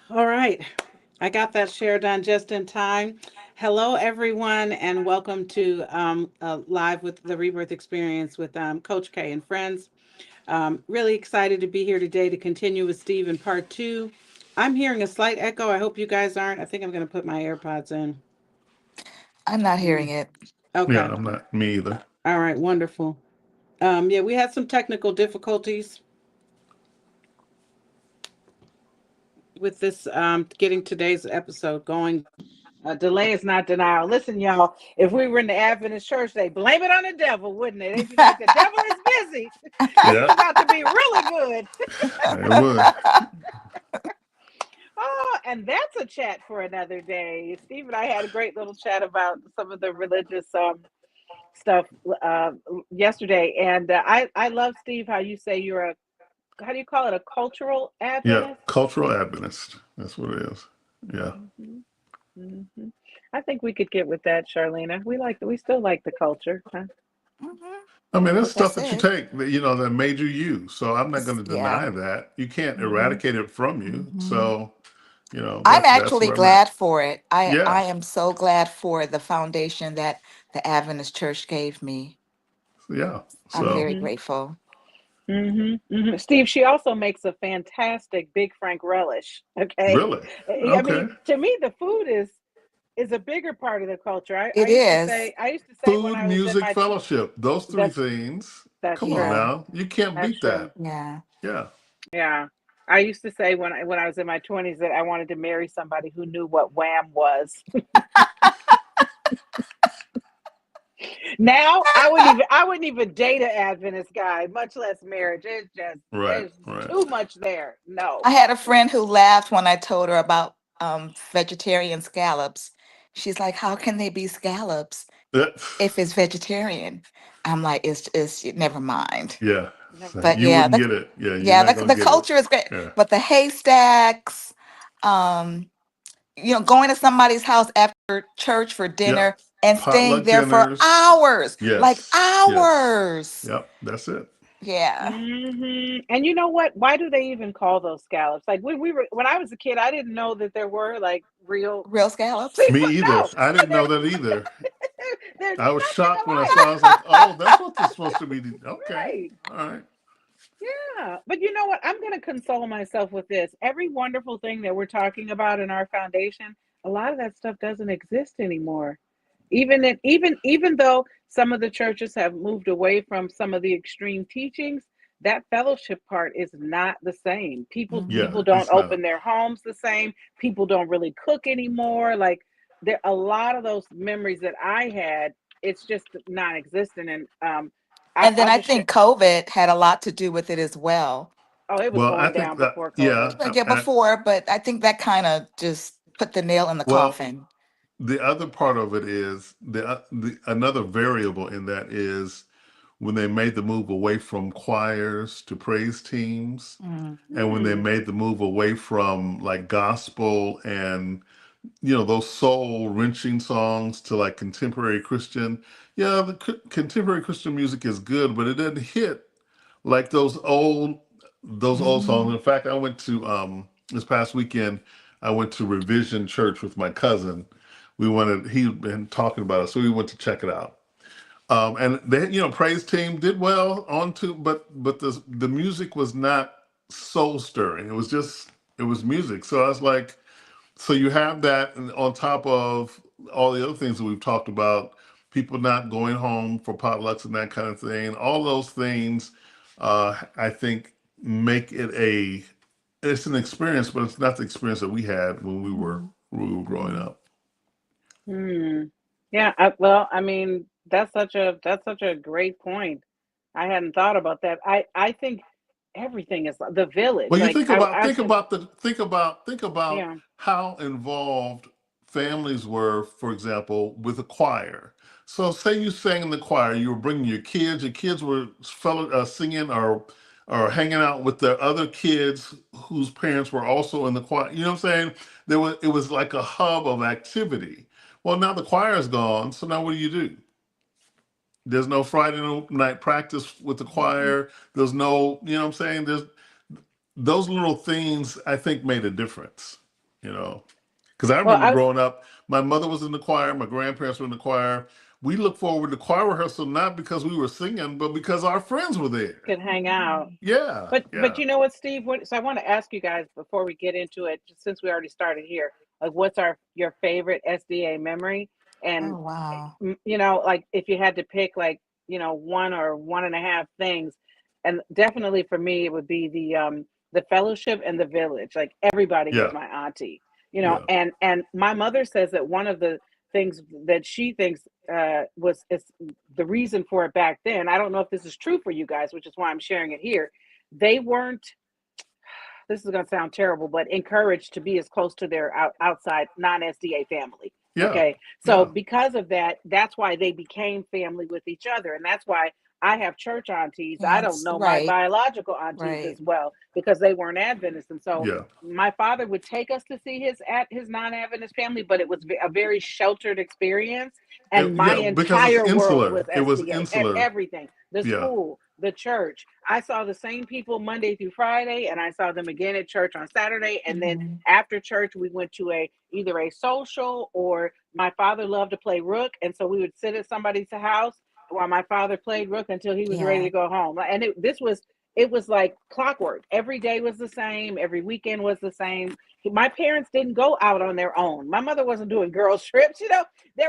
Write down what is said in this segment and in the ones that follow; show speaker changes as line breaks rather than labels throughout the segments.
All right. I got that share done just in time. Hello, everyone, and welcome to Live with the Rebirth Experience with Coach K and friends. Really excited to be here today to continue with Steve in part two. I'm hearing a slight echo. I hope you guys aren't. I think I'm going to put my AirPods in.
I'm not hearing
Mm.
it.
Yeah,
Okay.
I'm not me either.
All right. Wonderful. Yeah, we had some technical difficulties with this getting today's episode going, but delay is not denial. Listen, y'all, if we were in the Adventist church, they blame it on the devil, wouldn't they? They'd be like, the devil is busy. This is
Yeah,
about to be really good.
it would.
Oh, and that's a chat for another day. Steve and I had a great little chat about some of the religious stuff uh, yesterday, and I love, Steve, how you say you're a, how do you call it, a cultural
Yeah,
Adventist?
cultural Adventist. That's what it is. Yeah.
Hmm. Hmm. I think we could get with that, Charlena. We still like the culture, huh?
Mhm.
I mean, there's stuff
That's
that you
it.
take that that made you. So I'm not going to
Yeah.
deny that. You can't
Hmm.
eradicate it from you.
Mhm.
So
I'm
that's
actually
where I'm at.
glad for it. I
Yeah.
I am so glad for the foundation that the Adventist Church gave me.
Yeah.
I'm
So
very
Hmm.
grateful.
Hmm. Hmm. Steve, she also makes a fantastic Big Frank relish. Okay,
really,
I mean,
okay.
to me, the food is a bigger part of the culture. I
It
used to
is.
say, when
Food,
I was in
music,
my
fellowship. Those three
that's
things.
that's
Come on
true.
Yeah.
now. You can't
That's
beat
true.
that.
Yeah.
Yeah.
Yeah. I used to say when I was in my 20s that I wanted to marry somebody who knew what wham was. Now I wouldn't even date an Adventist guy, much less marriage. It's just
Right.
there's
Right.
too much there. No.
I had a friend who laughed when I told her about vegetarian scallops. She's like, "How can they be scallops
That-
if it's vegetarian?" I'm like, "It's never mind."
yeah.
Never
So
But
you
mind.
yeah,
wouldn't
the
get it. Yeah. You're
yeah
not
the,
going
the
to get it.
culture is great.
Yeah.
But the haystacks, um, going to somebody's house after church for
Yep.
dinner and staying
Potluck
there for
dinners.
hours, like
Yes. Yes.
hours.
Yep. That's it.
Yeah,
And you know what? Why do they even call those scallops? Like when I was a kid, I didn't know that there were like real
real scallops.
people.
Me either.
No,
I didn't
they're
know that either.
they're
I was
nothing
shocked when I
alike.
saw. I was like, "Oh, that's what this supposed to be." Okay.
Right.
All right.
Yeah. But you know what? I'm going to console myself with this. Every wonderful thing that we're talking about in our foundation, a lot of that stuff doesn't exist anymore. Even though some of the churches have moved away from some of the extreme teachings, that fellowship part is not the same. People
Yeah.
Hmm.
don't
It's not.
open their homes the same. People don't really cook anymore. Like there a lot of those memories that I had, it's just non-existent. And
And then
I'll
I
just share.
think COVID had a lot to do with it as well.
Oh, it was
Well, I
going
think
down
that.
before COVID.
Yeah.
Yeah, before, but I think that kind of just put the nail in the
Well,
coffin.
the other part of it is the another variable in that is when they made the move away from choirs to praise teams, and when they
Hmm.
made the move away from like gospel and those soul wrenching songs to like contemporary Christian. Yeah, the contemporary Christian music is good, but it doesn't hit like those old songs.
Hmm.
In fact, I went to this past weekend. I went to Revision Church with my cousin. He'd been talking about it, so we went to check it out. And they, praise team did well on to, but the music was not soul stirring. It was music. So I was like, so you have that, and on top of all the other things that we've talked about, people not going home for potlucks and that kind of thing. All those things, I think, make it it's an experience, but it's not the experience that we had when we were growing
Hmm.
up.
Hmm. Yeah, well, I mean, that's such a great point. I hadn't thought about that. I think everything is the village.
Well, you
Like
think about
I
think
said,
about the think about
yeah.
how involved families were, for example, with a choir. So, say you sang in the choir, you were bringing your kids. Your kids were singing or hanging out with their other kids whose parents were also in the choir. You know what I'm saying? It was like a hub of activity. Well, now the choir is gone, so now what do? There's no Friday night practice with the
Hmm.
choir. There's no, you know what I'm saying? Those little things I think made a difference. you know. Because I
Well,
remember
I
growing up, my mother was in the choir, my grandparents were in the choir. We looked forward to choir rehearsal not because we were singing, but because our friends were there.
could hang out.
Yeah,
But
yeah.
you know what, Steve? So I want to ask you guys before we get into it, just since we already started here, like what's our your favorite SDA memory? And
Oh, wow.
like if you had to pick like, one or one and a half things, and definitely for me it would be the fellowship and the village. Like everybody was
Yeah,
my auntie,
yeah,
and my mother says that one of the things that she thinks was is the reason for it back then. I don't know if this is true for you guys, which is why I'm sharing it here. They weren't, this is going to sound terrible, but encouraged to be as close to their outside non SDA family.
yeah,
Okay. So,
yeah.
because of that, that's why they became family with each other. And that's why I have church aunties. I don't
Yes,
know my
right,
biological aunties
right.
as well because they weren't Adventists. And so,
Yeah.
my father would take us to see his non-Adventist family, but it was a very sheltered experience. And my
Yeah, because it's
entire world was
insular. It was
SDA.
insular.
Everything, the
Yeah,
school, the church. I saw the same people Monday through Friday, and I saw them again at church on Saturday. And then
Hmm.
after church, we went to either a social, or my father loved to play rook, and so we would sit at somebody's house while my father played rook until he was ready
Yeah.
to go home. And it was like clockwork. Every day was the same. Every weekend was the same. My parents didn't go out on their own. My mother wasn't doing girls trips. They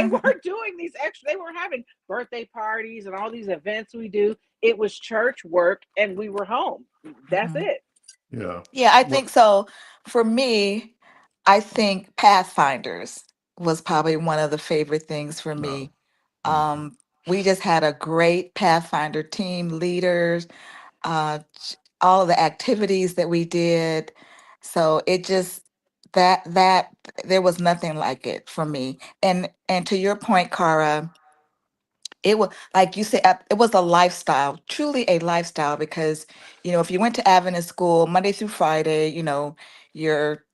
weren't doing these extra. They were having birthday parties and all these events we do. It was church work, and we were home. That's
Mhm.
it.
yeah.
Yeah, I think
Well,
so. For me, I think Pathfinders was probably one of the favorite things for
no.
me.
Mhm.
Um, we just had a great Pathfinder team, leaders, all of the activities that we did. So it just that there was nothing like it for me. And to your point, Cara, it was like you said, it was a lifestyle, truly a lifestyle, because if you went to Adventist school Monday through Friday, you're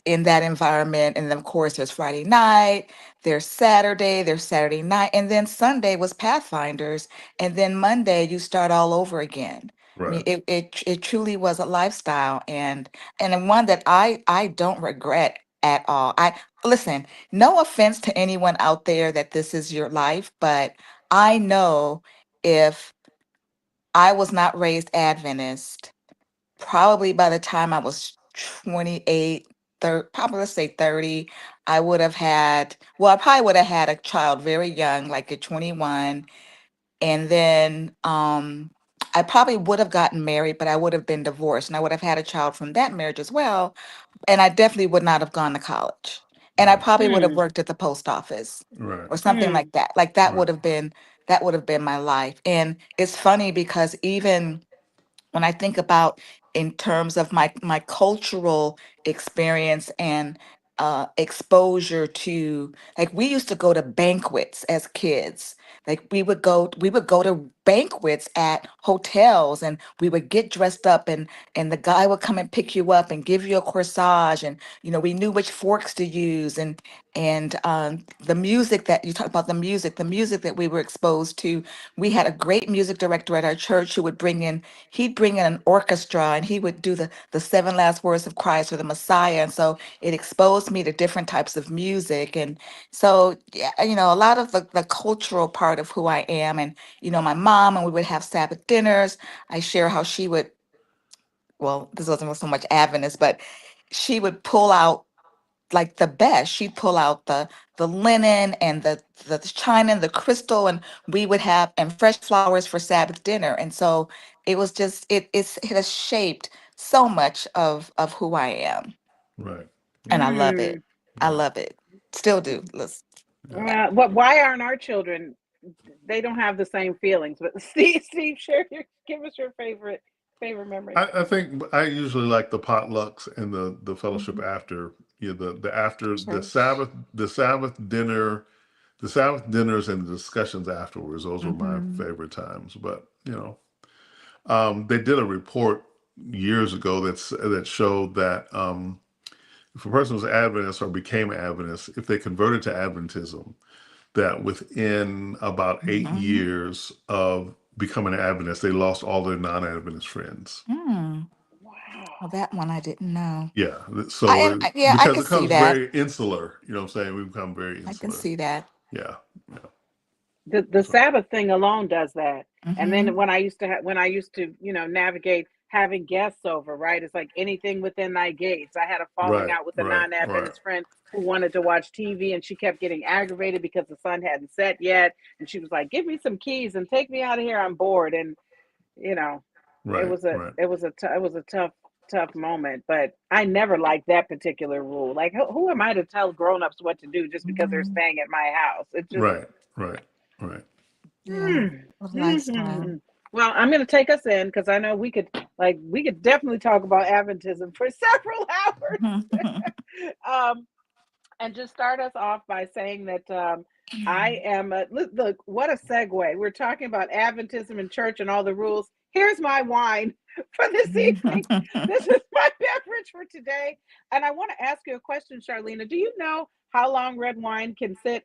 in that environment. And then, of course, there's Friday night, there's Saturday night, and then Sunday was Pathfinders. And then Monday, you start all over again. I mean,
Right.
it truly was a lifestyle, and then one that I don't regret at all. I listen, no offense to anyone out there that this is your life, but I know if I was not raised Adventist, probably by the time I was 28, probably let's say 30, I probably would have had a child very young, like at 21. And then I probably would have gotten married, but I would have been divorced and I would have had a child from that marriage as well. And I definitely would not have gone to college. And I
Right.
probably would have
Mm,
worked at the post office
Right.
or something
mm,
like that. Like
Right.
that would have been my life. And it's funny because even when I think about in terms of my cultural experience and exposure to, like, we used to go to banquets as kids. Like we would go to banquets at hotels, and we would get dressed up, and the guy would come and pick you up and give you a corsage, and we knew which forks to use, and the music that you talk about, the music that we were exposed to. We had a great music director at our church who would he'd bring in an orchestra, and he would do the seven last words of Christ or the Messiah. And so it exposed me to different types of music. And so, yeah, a lot of the cultural part of who I am. And my mom, and we would have Sabbath dinners. I share how she would, well, this wasn't so much Adventist, but she would pull out like the best. She'd pull out the linen and the china and the crystal, and we would have and fresh flowers for Sabbath dinner. And so it was just it has shaped so much of who I am,
Right.
and I
Right.
love it.
mm.
I
Yeah.
love it. Still do. Let's,
Yeah.
yeah.
What? Why aren't our children? They don't have the same feelings. But Steve, give us your favorite memory.
I think I usually like the potlucks and the fellowship
Mhm.
after, the after
Church.
the Sabbath dinners and the discussions afterwards. Those were my
Hmm.
favorite times. But they did a report years ago that showed that if a person was Adventist or became Adventist, if they converted to Adventism, that within about 8 years of becoming an Adventist, they lost all their non-Adventist friends.
Hmm.
Wow.
Well, that one I didn't know.
Yeah.
I
So
and yeah, I
because
can
it
see
comes
that.
very insular, you know what I'm saying? We become very
I can
insular.
see that.
Yeah. Yeah.
The
So
Sabbath thing alone does that. And then
Mm-hmm.
when I used to, navigate having guests over, right? It's like anything within thy gates. I had a falling
right,
out with a
right, right,
non-Adventist friend who wanted to watch TV, and she kept getting aggravated because the sun hadn't set yet. And she was like, "Give me some keys and take me out of here. I'm bored." And you know,
right, right,
it was a tough moment. But I never liked that particular rule. Like, who am I to tell grown-ups what to do just because they're
Hmm.
staying at my house? It just
right, right, right.
Yeah. What a lifestyle.
Mhm. Well, I'm going to take us in because I know we could definitely talk about Adventism for several hours. And just start us off by saying that I am look, what a segue. We're talking about Adventism and church and all the rules. Here's my wine for this evening. This is my beverage for today. And I want to ask you a question, Charlena. Do you know how long red wine can sit?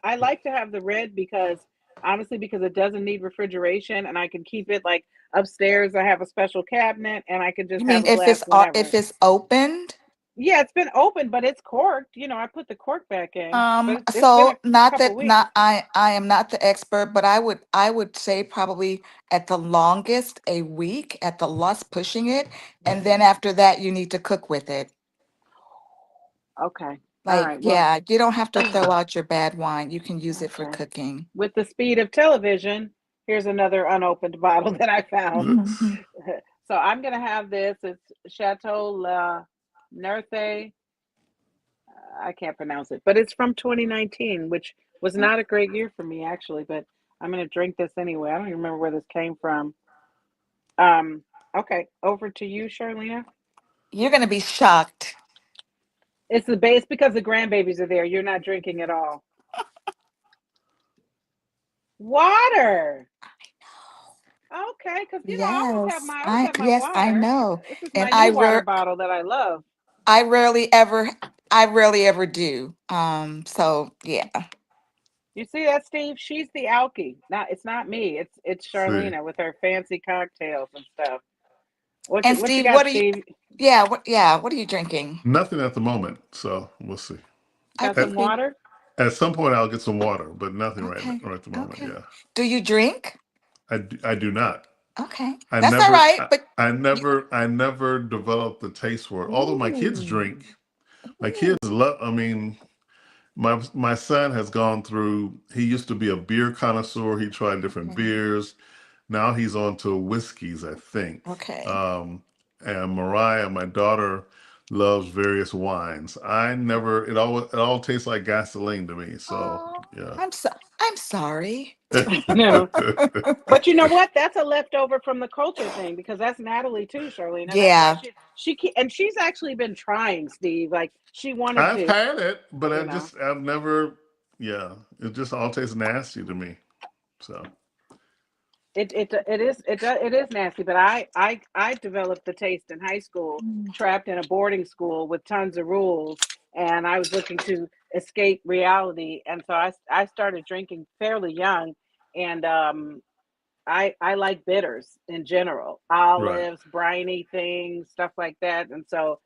I like to have the red because honestly, because it doesn't need refrigeration and I can keep it like upstairs. I have a special cabinet and I can just
You
have
mean
a glass
if
whenever.
it's opened?
Yeah, it's been open, but it's corked. I put the cork back in, but it's been a
So not
couple
that
weeks.
not I am not the expert, but I would say probably at the longest a week at the lust pushing it, and then after that you need to cook with it.
Okay. All
Like,
right. Well,
yeah, you don't have to throw out your bad wine. You can use it for
okay.
cooking.
With the speed of television, here's another unopened bottle that I found. So I'm gonna have this. It's Chateau La Nerthe. I can't pronounce it, but it's from 2019, which was not a great year for me actually. But I'm gonna drink this anyway. I don't even remember where this came from. Um. Okay. Over to you, Charlena.
You're gonna be shocked.
It's the base because the grandbabies are there. You're not drinking at all. Water. Okay, because
Yes,
I always have my
I
water.
know,
This is
and
my new water bottle that I love.
I rarely ever I rarely ever do. So yeah.
You see that, Steve? She's the alkie. Not it's not me. It's
See,
Charlena with her fancy cocktails and stuff.
And
What you
Steve,
got,
what are you?
Steve?
What are you drinking?
nothing at the moment. So we'll see.
I
Got
can
At,
some
see.
water?
at some point, I'll get some water, but nothing
Okay.
right at the moment.
Okay.
Yeah,
Do you drink?
I do not.
Okay.
I
That's all
never,
right.
I,
But you,
I never developed the taste for it. Although my kids
Ooh.
drink, my kids
ooh,
love. I mean, my son has gone through. He used to be a beer connoisseur. He tried different
okay.
beers. Now he's on to whiskeys, I think.
Okay.
Um, and Mariah, my daughter, loves various wines. I never. It all tastes like gasoline to me. So
Oh,
yeah.
I'm sorry.
No. But you know what? That's a leftover from the culture thing because that's Natalie too, Charlena. That's why
Yeah.
and she's actually been trying, Steve. Like she wanted
I've
to,
had it, but
you know.
I've never. Yeah, it just all tastes nasty to me. So
It is nasty, but I developed the taste in high school,
Mm.
trapped in a boarding school with tons of rules, and I was looking to escape reality, and so I started drinking fairly young, and I like bitters in general,
right,
olives, briny things, stuff like that, and so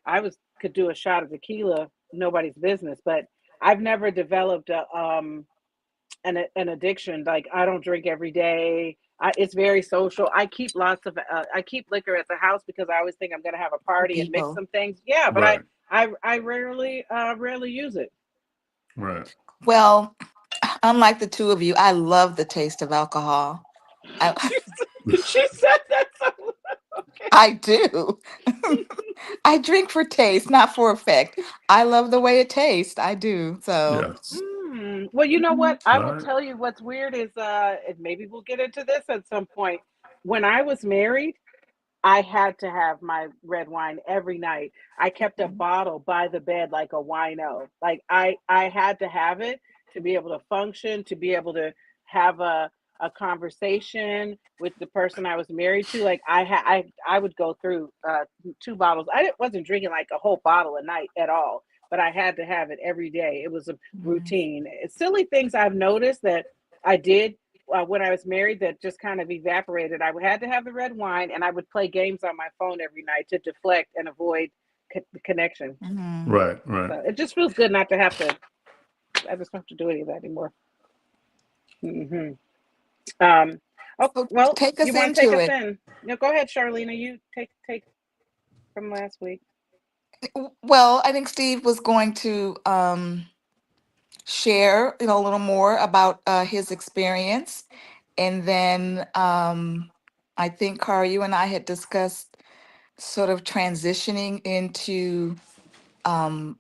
I was could do a shot of tequila, nobody's business, but I've never developed an addiction. Like I don't drink every day. It's very social. I keep liquor at the house because I always think I'm going to have a
For
party and mix
people.
some things. Yeah, but
right,
I rarely use it.
right.
Well, unlike the two of you, I love the taste of alcohol. I,
She said that so okay.
I do. I drink for taste, not for effect. I love the way it tastes. I do. So,
Yes.
Well, you know
mhm.
what? I
All
will
right.
tell you what's weird is and maybe we'll get into this at some point. When I was married, I had to have my red wine every night. I kept a bottle by the bed like a wino. Like I had to have it to be able to function, to be able to have a conversation with the person I was married to. Like I would go through two bottles. Wasn't drinking like a whole bottle a night at all, but I had to have it every day. It was a
Mhm.
routine. It's silly things I've noticed that I did. when I was married that just kind of evaporated. I had to have the red wine, and I would play games on my phone every night to deflect and avoid the connection.
Mhm.
Right, right.
So it just feels good not to have to. I just don't have to do any of that anymore. Hmm. Oh
So
well,
take
you
us
want to take
into
us
it.
in? No, go ahead, Charlena. You take from last week.
Well, I think Steve was going to share, a little more about his experience, and then I think Cara, you and I had discussed sort of transitioning into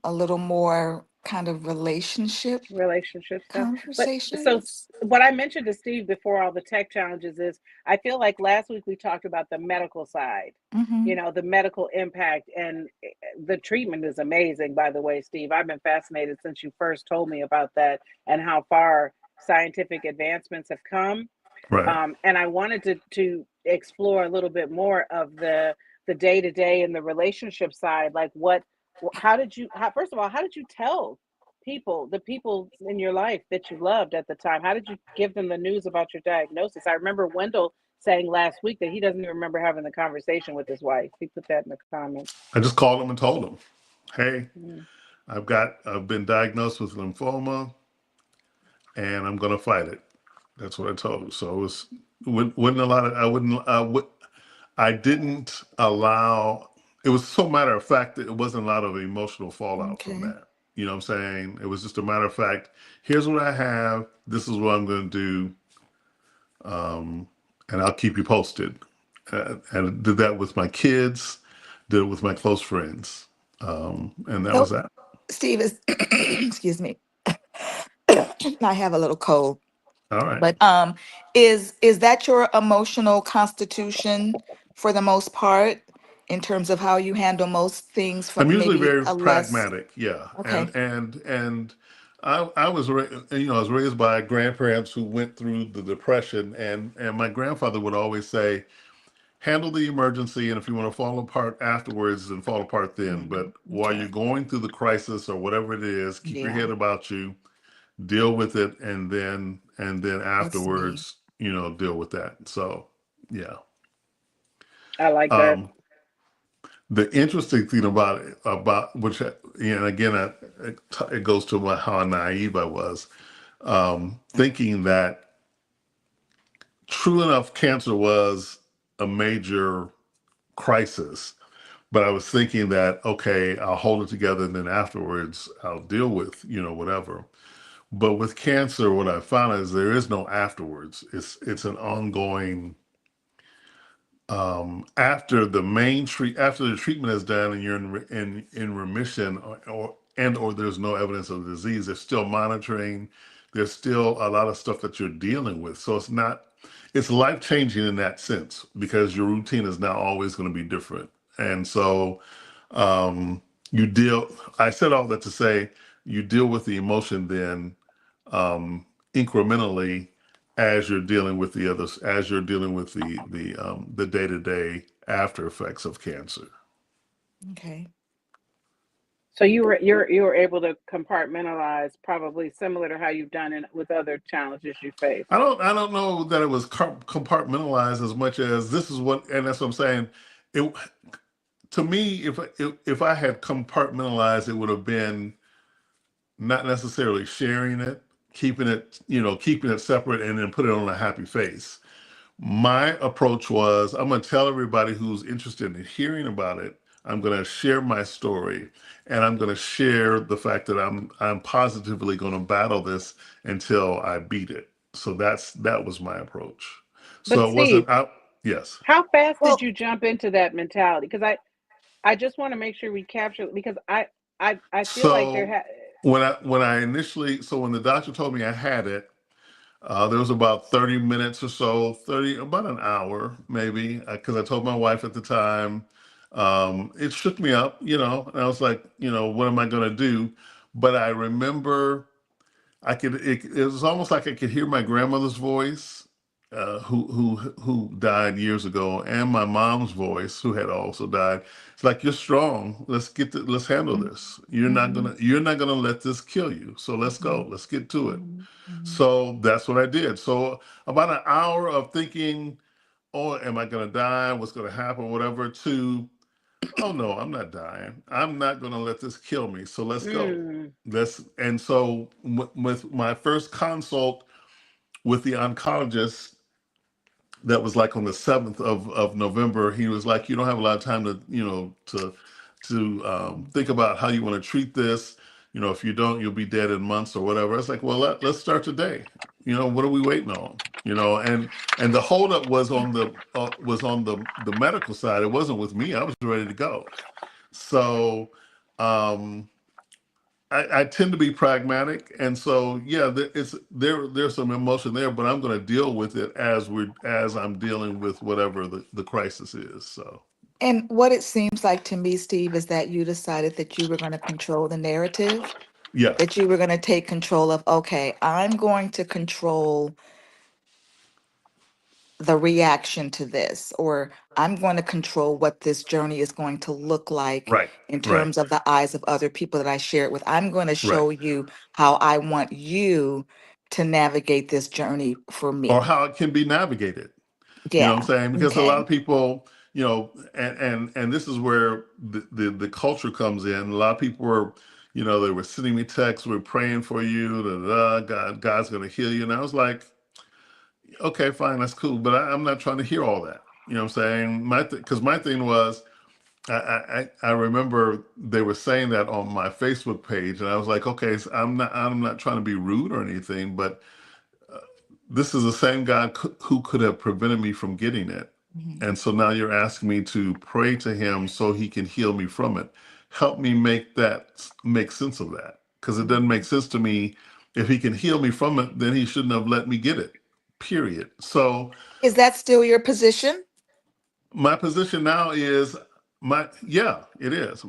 a little more kind of relationship
Relationship stuff. But so
conversations.
what I mentioned to Steve before all the tech challenges is I feel like last week we talked about the medical side,
Mm-hmm.
the medical impact, and the treatment is amazing, by the way, Steve. I've been fascinated since you first told me about that and how far scientific advancements have come.
Right.
And I wanted to explore a little bit more of the day to day and the relationship side. Like, how did you? First of all, how did you tell the people in your life that you loved at the time? How did you give them the news about your diagnosis? I remember Wendell saying last week that he doesn't even remember having the conversation with his wife. He put that in the comments.
I just called him and told him, "Hey,
Mm.
I've been diagnosed with lymphoma, and I'm going to fight it." That's what I told him. So it wouldn't a lot of I wouldn't I didn't allow. It was so matter of fact that it wasn't a lot of emotional fallout from
Okay.
that. You know what I'm saying? It was just a matter of fact. Here's what I have. This is what I'm going to do, and I'll keep you posted. And I did that with my kids. Did it with my close friends, and that was
So,
that.
Steve is, excuse me, I have a little cold.
All right.
But is that your emotional constitution for the most part in terms of how you handle most things from
I'm usually
maybe
very
a less
pragmatic, yeah,
okay.
and I was I was raised by grandparents who went through the depression, and my grandfather would always say, handle the emergency, and if you want to fall apart afterwards, then fall apart then.
Mm,
But while you're
okay.
going through the crisis or whatever it is, keep your
Yeah,
head about you, deal with it, and then
I see.
afterwards, deal with that. So yeah.
I like that.
Um, The interesting thing about which, and again, it goes to how naive I was, thinking that true enough, cancer was a major crisis. But I was thinking that, okay, I'll hold it together and then afterwards I'll deal with, whatever. But with cancer, what I found is there is no afterwards. It's an ongoing after after the treatment is done and you're in remission or there's no evidence of the disease, they're still monitoring. There's still a lot of stuff that you're dealing with. So it's life changing in that sense because your routine is now always going to be different. And so um, you deal. I said all that to say you deal with the emotion then incrementally as you're dealing with the others, as you're dealing with the day to day after effects of cancer.
Okay.
So you were able to compartmentalize, probably similar to how you've done it with other challenges you face.
I don't know that it was compartmentalized as much as this is what, and that's what I'm saying. It to me, if I had compartmentalized, it would have been not necessarily sharing it, keeping it separate, and then put it on a happy face. My approach was I'm going to tell everybody who's interested in hearing about it. I'm going to share my story, and I'm going to share the fact that I'm positively going to battle this until I beat it. So that was my approach.
But
So it
Steve,
wasn't out. Yes.
how fast did
Well,
you jump into that mentality? Because I just want to make sure we capture it because I feel like there
So
had.
when I initially when the doctor told me I had it, there was about 30 minutes or so, about an hour maybe, because I told my wife at the time. It shook me up, and I was like, what am I going to do? But I remember it was almost like I could hear my grandmother's voice. who died years ago, and my mom's voice, who had also died. It's like, you're strong. Let's handle
Mhm.
this.
Mhm.
You're not gonna let this kill you. So let's go.
Mhm.
Let's get to it.
Mhm. Mhm.
So that's what I did. So about an hour of thinking, oh, am I gonna die? What's gonna happen? Whatever. To, oh no, I'm not dying. I'm not gonna let this kill me. So let's go.
Mm.
Let's. And so with my first consult with the oncologist, that was like on the 7th of November. He was like, you don't have a lot of time to, think about how you want to treat this. If you don't, you'll be dead in months or whatever. It's like, well, let's start today. What are we waiting on? And the holdup was on the medical side. It wasn't with me. I was ready to go. So um, I tend to be pragmatic, and so yeah, there's some emotion there, but I'm going to deal with it as I'm dealing with whatever the crisis is. So
And what it seems like to me, Steve, is that you decided that you were going to control the narrative,
yeah,
that you were going to take control of, okay, I'm going to control the reaction to this, or I'm going to control what this journey is going to look like
right,
in
right,
terms of the eyes of other people that I share it with. I'm going to
right.
show you how I want you to navigate this journey for
Or
me.
how it can be navigated. You know what I'm
Yeah.
saying? Because a lot
Okay.
of people, and this is where the culture comes in. A lot of people were, they were sending me texts, we're praying for you, da, da, da, God's going to heal you. And I was like, okay, fine, that's cool, but I'm not trying to hear all that. You know what I'm saying? Because my thing was, I remember they were saying that on my Facebook page, and I was like, okay, so I'm not trying to be rude or anything, but this is the same God who could have prevented me from getting it,
Mhm.
and so now you're asking me to pray to Him so He can heal me from it. Help me make sense of that, because it doesn't make
Mhm.
sense to me. If He can heal me from it, then He shouldn't have let me get it. Period. So
Is that still your position?
my position now is yeah, it is.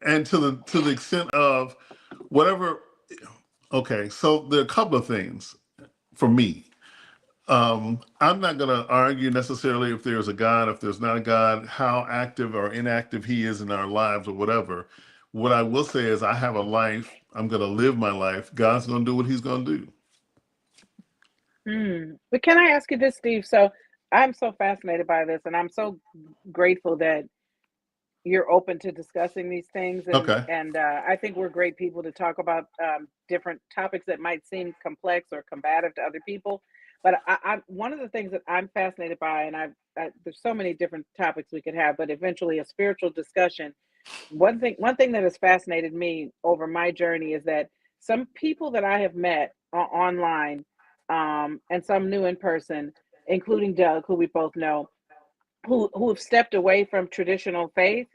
And to the extent of whatever. Okay, so there are a couple of things for me. I'm not going to argue necessarily if there's a God, if there's not a God, how active or inactive He is in our lives or whatever. What I will say is, I have a life. I'm going to live my life. God's going to do what He's going to do.
Mm. But can I ask you this, Steve? So I'm so fascinated by this, and I'm so grateful that you're open to discussing these things,
Okay.
and I think we're great people to talk about different topics that might seem complex or combative to other people. But I'm one of the things that I'm fascinated by, and there's so many different topics we could have, but eventually a spiritual discussion. One thing that has fascinated me over my journey is that some people that I have met online, and some new in person, including Doug, who we both know, who have stepped away from traditional faith.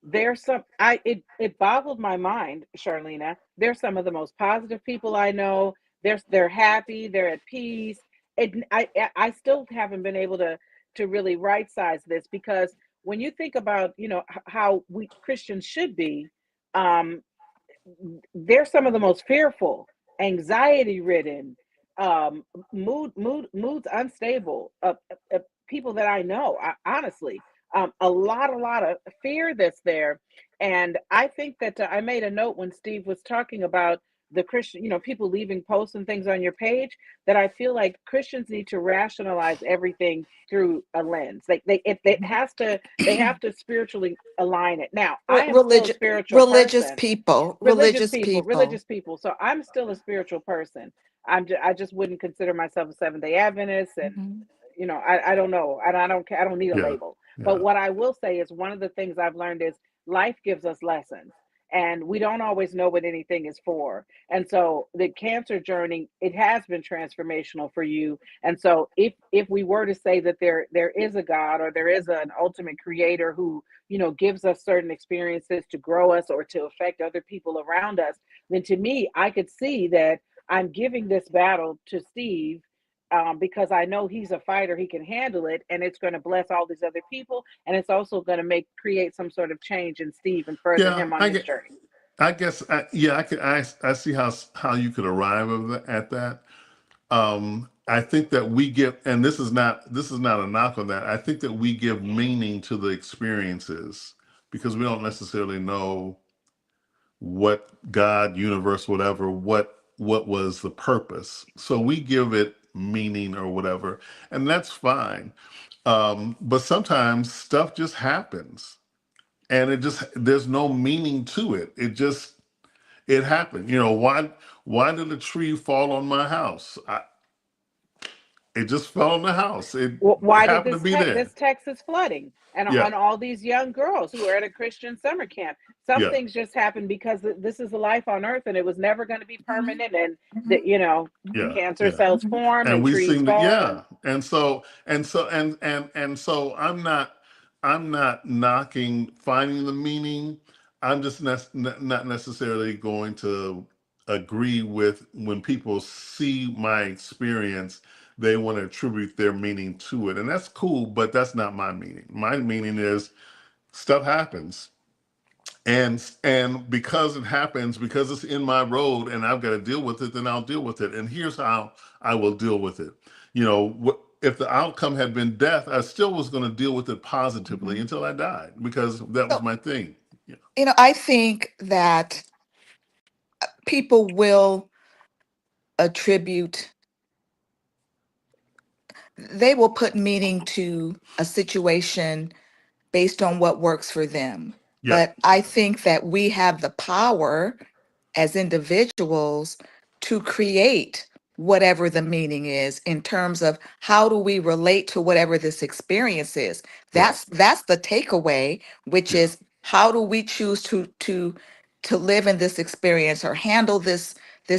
There's some I it boggled my mind, Charlena. They're some of the most positive people I know. They're happy, they're at peace. I still haven't been able to really right size this, because when you think about, how we Christians should be, um they're some of the most fearful, anxiety ridden, moods unstable, people that I know. Honestly, a lot of fear that's there. And I think that I made a note when Steve was talking about the Christian, people leaving posts and things on your page, that I feel like Christians need to rationalize everything through a lens. Like they have to spiritually align it. Now, I am still a
Religious,
spiritual
religious
person.
people,
Religious
religious
people,
people.
religious people. So I'm still a spiritual person. I just wouldn't consider myself a Seventh Day Adventist, and
Mhm.
I don't know. I don't need a
Yeah.
label. But
Yeah.
what I will say is, one of the things I've learned is life gives us lessons, and we don't always know what anything is for. And so the cancer journey, it has been transformational for you. And so if we were to say that there is a God, or there is an ultimate creator who, gives us certain experiences to grow us or to affect other people around us, then to me, I could see that I'm giving this battle to Steve, because I know he's a fighter, he can handle it, and it's going to bless all these other people, and it's also going to create some sort of change in Steve and further
Yeah.
him on his journey.
I guess. Yeah. I see how you could arrive at that. I think that we give, and this is not a knock on that. I think that we give meaning to the experiences because we don't necessarily know what God, universe, whatever, what was the purpose. So we give it meaning or whatever, and that's fine. But sometimes stuff just happens, and it just there's no meaning to it. It happened. Why did a tree fall on my house? It just fell on the house. It
Why did
happened to be there.
this Texas flooding and
Yeah,
on all these young girls who are at a Christian summer camp? Some
yeah,
things just happen because this is a life on earth and it was never going to be
Mhm,
permanent. And
mhm,
that, you know,
yeah,
cancer
yeah.
cells
mhm.
form
And
and
we
trees
seem to,
fall. And
yeah. And so I'm not knocking finding the meaning. I'm just not necessarily going to agree with when people see my experience, they want to attribute their meaning to it. And that's cool, but that's not my meaning. My meaning is stuff happens. And because it happens, because it's in my road and I've got to deal with it, then I'll deal with it. And here's how I will deal with it. If the outcome had been death, I still was going to deal with it positively
Mhm.
until I died because that was
So,
my thing. Yeah,
I think that people will attribute, they will put meaning to a situation based on what works for them.
yeah,
But I think that we have the power as individuals to create whatever the meaning is in terms of how do we relate to whatever this experience is.
right.
That's the takeaway, which
Yeah,
is how do we choose to live in this experience or handle this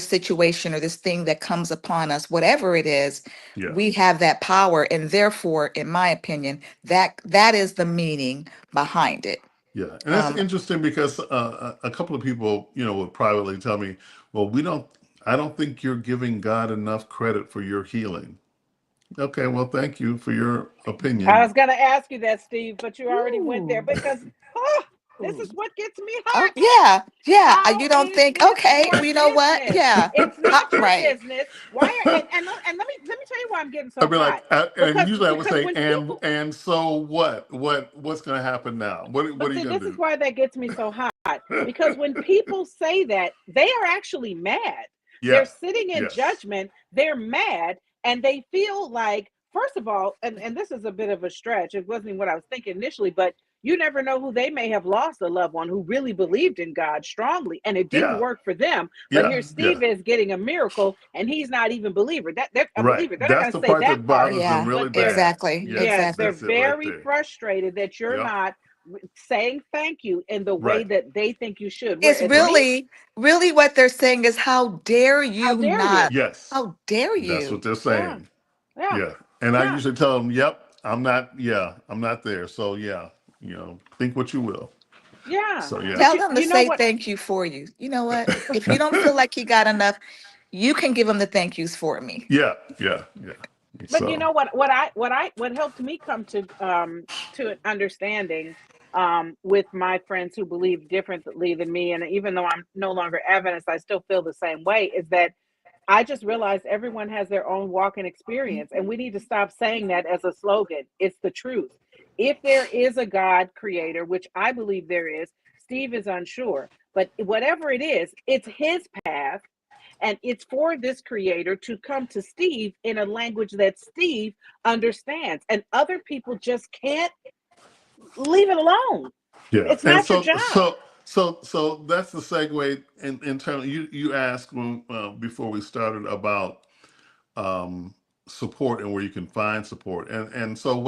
situation or this thing that comes upon us, whatever it is.
yeah.
We have that power, and therefore, in my opinion, that is the meaning behind it.
Yeah, and that's
um
interesting because a couple of people, would privately tell me, "Well, I don't think you're giving God enough credit for your healing." Okay, well, thank you for your
I
opinion.
was going to ask you that, Steve, but you already went there
Ooh.
because, oh, this is what gets me
Oh
hot.
yeah, yeah.
How
You don't
is
think,
this
okay,
your
well, you know what?
business?
Yeah.
It's not your
Right.
business. Why are and let me tell you why I'm getting so
I'd be like,
hot.
and usually I would
Because
say,
when
and
people,
and so what? What's going to happen now? What
but
are you
see,
going
this is
to
why that gets me so hot. Because
do?
when people say that, they are actually mad. They're
Yeah,
sitting in
yes,
judgment. They're mad, and they feel like, first of all, and this is a bit of a stretch. It wasn't what I was thinking initially, but you never know who they may have lost a loved one who really believed in God strongly, and it didn't
yeah,
work for them. But
yeah,
here
yeah.
Steve is getting a miracle, and he's not even believer. That they're a
Right.
believer. They're not
That's
going to
the
say
part
that
that
part,
bothers them
Yeah.
really
but they're
bad.
Exactly.
Yes,
yes,
Exactly.
they're
that's it right
very
there.
frustrated that you're
Yep.
not saying thank you in the way
Right.
that they think you should.
It's
Whereas
Right.
me,
really what they're saying is, how dare
how
you
dare you?
not?
Yes,
How dare
that's
you?
what they're
Yeah,
saying.
yeah,
Yeah, and I
yeah,
usually tell them, "Yep, I'm not. Yeah, I'm not there." So yeah, think what you will.
yeah.
So yeah,
But
Tell
you
them to
you know
say
what?
thank you for you. You know what? If you don't feel like you got enough, you can give them the thank yous for me.
yeah, yeah, yeah.
But you
So
know what helped me come to an understanding with my friends who believe differently than me, and even though I'm no longer Adventist, I still feel the same way. Is that I just realized everyone has their own walk and experience, and we need to stop saying that as a slogan. It's the truth. If there is a God creator, which I believe there is, Steve is unsure, but whatever it is, it's his path, and it's for this creator to come to Steve in a language that Steve understands, and other people just can't leave it alone.
yeah,
It's
and
not your
so
job.
so so that's the segue in terms. You asked when before we started about um, support and where you can find support. And so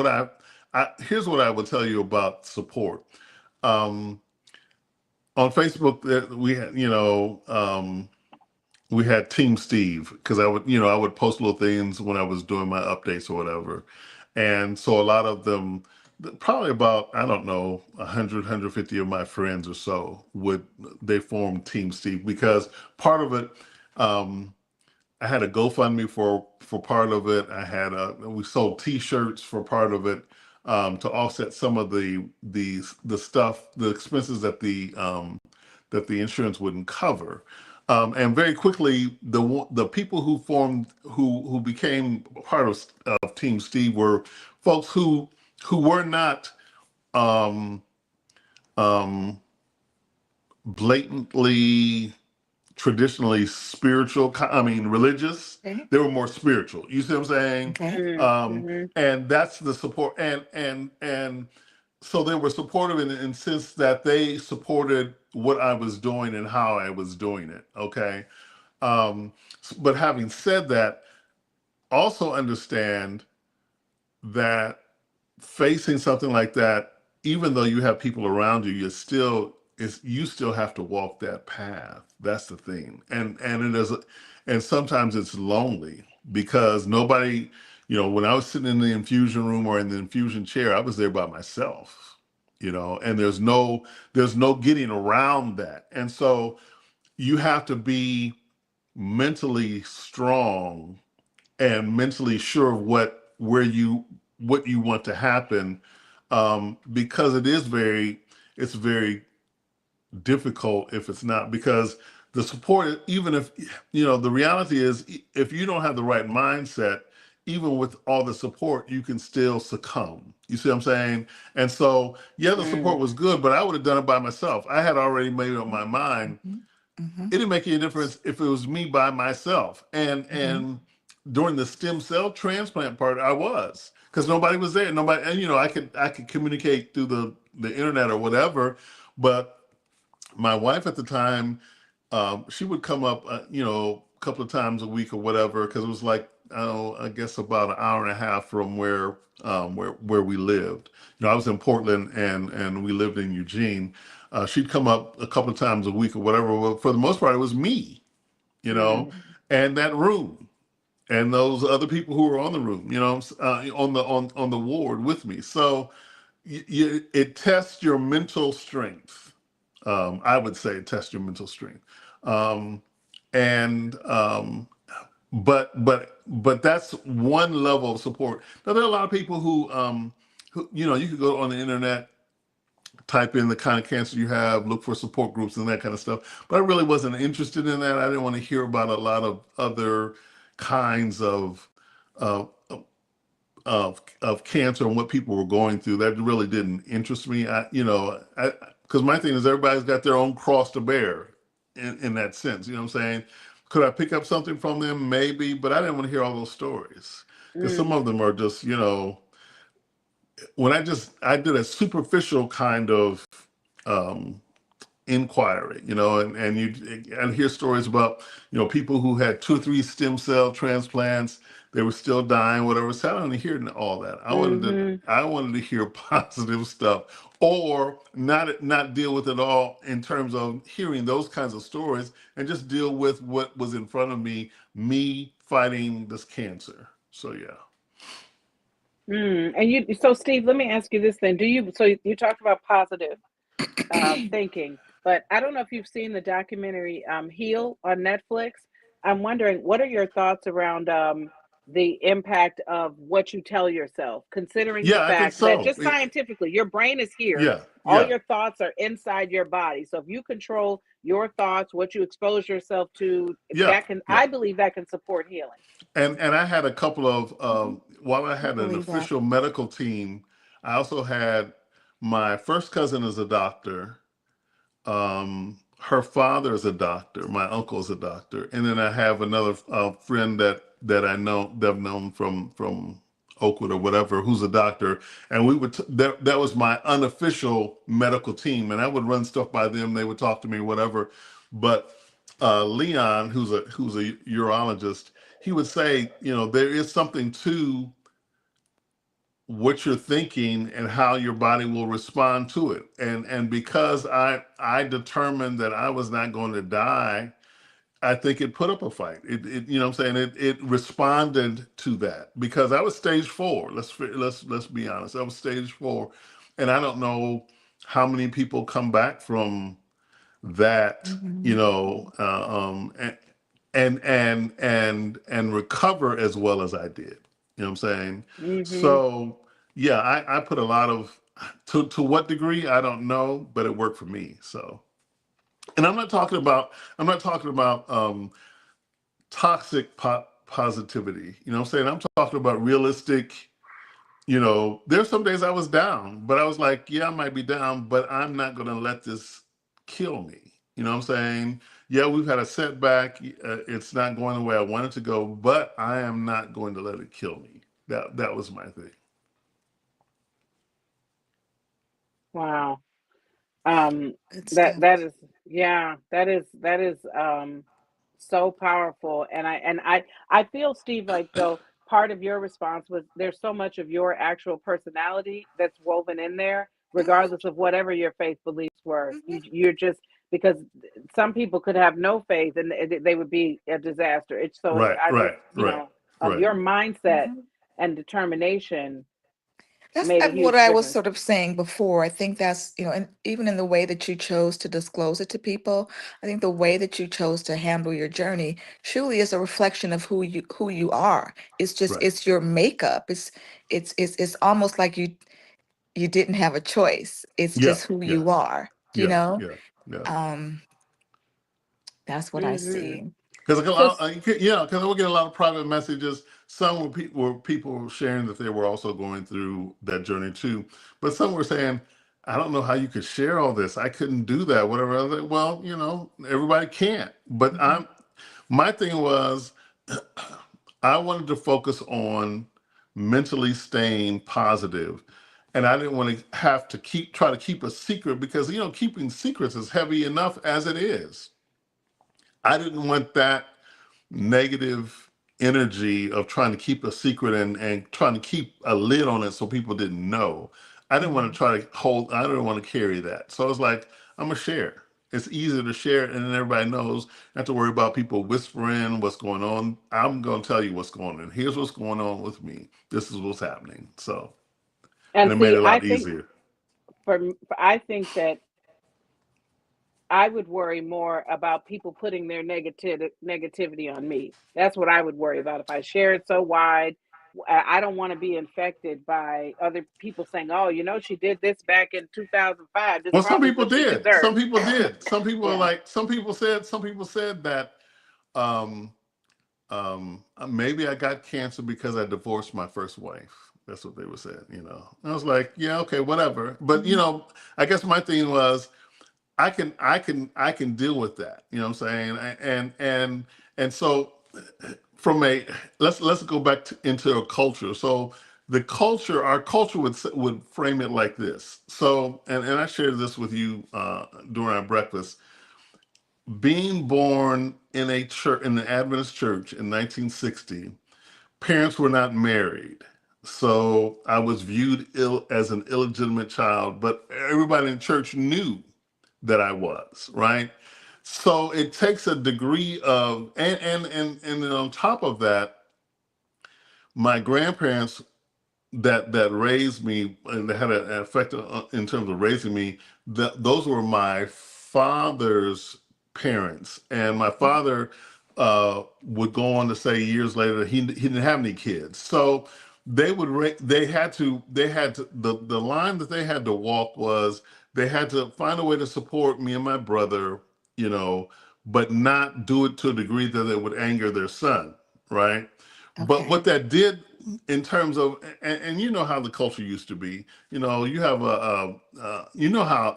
I here's what I would tell you about support. Um, on Facebook, we had we had Team Steve because I would post little things when I was doing my updates or whatever, and so a lot of them. Probably about I don't know 100 of my friends or so would they formed Team Steve because part of it um, I had a GoFundMe for part of it. We sold T-shirts for part of it to offset some of the stuff, the expenses that the insurance wouldn't cover. And very quickly, the people who formed, who became part of Team Steve were folks who were not um, um, blatantly traditionally spiritual. I mean, religious.
Okay.
They were more spiritual. You see what I'm saying?
Okay.
Mm-hmm.
And that's the support. And so they were supportive in sense that they supported what I was doing and how I was doing it. Okay. Um, but having said that, also understand that facing something like that, even though you have people around you, you still have to walk that path. That's the thing, and it is, and sometimes it's lonely because nobody, when I was sitting in the infusion room or in the infusion chair, I was there by myself, and there's no getting around that, and so you have to be mentally strong and mentally sure of what you want to happen, because it's very difficult if it's not, because the support, even if the reality is, if you don't have the right mindset, even with all the support, you can still succumb. You see what I'm saying? And so, yeah, the support
Mm,
was good, but I would have done it by myself. I had already made up my mind.
Mm-hmm. Mm-hmm.
It didn't make any difference if it was me by myself.
Mm-hmm.
And during the stem cell transplant part, I was, because nobody was there. Nobody, and I could communicate through the internet or whatever, but my wife at the time, she would come up, a couple of times a week or whatever, because it was like, oh, I guess about an hour and a half from where we lived. I was in Portland, and we lived in Eugene. She'd come up a couple of times a week or whatever. Well, for the most part, it was me, you know,
mm,
Mm-hmm.
and that room, and those other people who were on the room, on the ward with me. So it tests your mental strength. I would say test your mental strength. Um, and but that's one level of support. Now there are a lot of people who you could go on the internet, type in the kind of cancer you have, look for support groups and that kind of stuff. But I really wasn't interested in that. I didn't want to hear about a lot of other kinds uh, of cancer and what people were going through. That really didn't interest me. Because my thing is, everybody's got their own cross to bear in that sense. You know what I'm saying? Could I pick up something from them? Maybe, but I didn't want to hear all those stories, because some
mm,
of them are just, when I did a superficial kind of um, inquiry, and hear stories about, people who had 2 or 3 stem cell transplants, they were still dying, whatever. So I don't want to hear all that.
mm-hmm.
I wanted to hear positive stuff, or not deal with it all in terms of hearing those kinds of stories, and just deal with what was in front of me fighting this cancer. So yeah.
Mm. And so Steve, let me ask you this then. So you talked about positive thinking, but I don't know if you've seen the documentary Heal on Netflix. I'm wondering, what are your thoughts around the impact of what you tell yourself, considering the
Yeah, I think
fact that
so.
just scientifically, your brain is here,
Yeah,
all
yeah,
your thoughts are inside your body. So if you control your thoughts, what you expose yourself to,
yeah,
that can,
yeah.
I believe that can support healing.
And I had a couple of,
Mm-hmm.
while I
I
had an
believe that.
official medical team, I also had my first cousin is a doctor. Her father is a doctor. My uncle is a doctor, and then I have another friend that I've known from Oakwood or whatever, who's a doctor, and that was my unofficial medical team, and I would run stuff by them. They would talk to me, whatever. But Leon, who's a urologist, he would say, there is something to what you're thinking and how your body will respond to it. And because I determined that I was not going to die, I think it put up a fight. It you know what I'm saying, it responded to that, because I was stage 4. Let's be honest. I was stage 4, and I don't know how many people come back from that,
Mm-hmm.
and recover as well as I did. You know what I'm saying?
Mm-hmm.
So yeah, I put a lot of, to what degree I don't know, but it worked for me. So And I'm not talking about toxic positivity. You know what I'm saying? I'm talking about realistic. There's some days I was down, but I was like, yeah, I might be down, but I'm not going to let this kill me. You know what I'm saying? Yeah, we've had a setback. It's not going the way I wanted to go, but I am not going to let it kill me. That was my thing.
Wow. Um,
Good
that
stuff.
that is, yeah, that is so powerful. And I feel, Steve, like though part of your response was there's so much of your actual personality that's woven in there,
Hmm.
regardless of whatever your faith beliefs were.
Hmm.
You're just, because some people could have no faith and they would be a disaster. It's so
Right,
I think,
right, right, right.
your mindset
Hmm.
and determination
That's
made a
what
huge
I was
difference.
sort of saying before. I think that's, and even in the way that you chose to disclose it to people, I think the way that you chose to handle your journey truly is a reflection of who you are. It's just
Right.
it's your makeup. It's almost like you didn't have a choice. It's
Yeah,
just who
yeah,
you are, you
yeah,
know?
yeah, yeah.
Um, that's what I
Hmm.
see.
Because
So,
because I would get a lot of private messages. Some were people sharing that they were also going through that journey too, but some were saying, "I don't know how you could share all this. I couldn't do that. Whatever." I was like, well, everybody can't. But
Hmm.
my thing was, I wanted to focus on mentally staying positive, and I didn't want to have to try to keep a secret because keeping secrets is heavy enough as it is. I didn't want that negative energy of trying to keep a secret and trying to keep a lid on it so people didn't know. I didn't want to
Hmm.
try to hold, I didn't want to carry that. So I was like, I'm going to share. It's easier to share it and then everybody knows. Not to worry about people whispering what's going on. I'm going to tell you what's going on. Here's what's going on with me. This is what's happening. So, and
and
it made
see,
it a
I
lot
think
easier.
I think that I would worry more about people putting their negativity on me. That's what I would worry about if I share it so wide. I don't want to be infected by other people saying, "Oh, she did this back in 2005. This
Well, some
probably
people
what she
did. Some
deserves."
people did. Some people are
Yeah.
like, some people said that, um, maybe I got cancer because I divorced my first wife. That's what they were saying. I was like, yeah, okay, whatever. But
Hmm.
I guess my thing was I can deal with that. You know what I'm saying? And so from a let's go back into a culture. So our culture would frame it like this. So and I shared this with you during our breakfast. Being born in a church in the Adventist church in 1960, parents were not married. So I was viewed as an illegitimate child, but everybody in church knew that I was, right? So it takes a degree of and then on top of that, my grandparents that raised me and that had an effect in terms of raising me, those were my father's parents. And my father would go on to say years later that he didn't have any kids. So they had to the line that they had to walk was they had to find a way to support me and my brother, you know, but not do it to a degree that it would anger their son, right? But what
Okay.
that did in terms of, and you know how the culture used to be, you have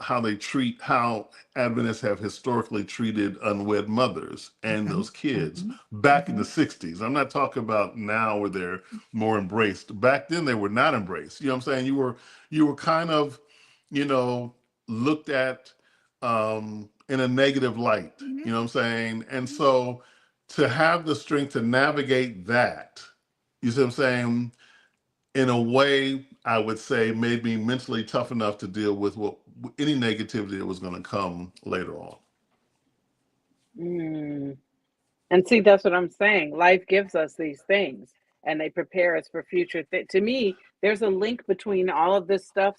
how they treat, how Adventists have historically treated unwed mothers and
Hmm.
those kids
Hmm.
back in
Hmm.
the 60s. I'm not talking about now where they're more embraced. Back then they were not embraced. You know what I'm saying? You were kind of, you know, looked at in a negative light. You know what I'm saying? And so to have the strength to navigate that, you see what I'm saying, in a way, I would say made me mentally tough enough to deal with any negativity that was going to come later on.
Mm. And see, that's what I'm saying. Life gives us these things and they prepare us for future To me, there's a link between all of this stuff,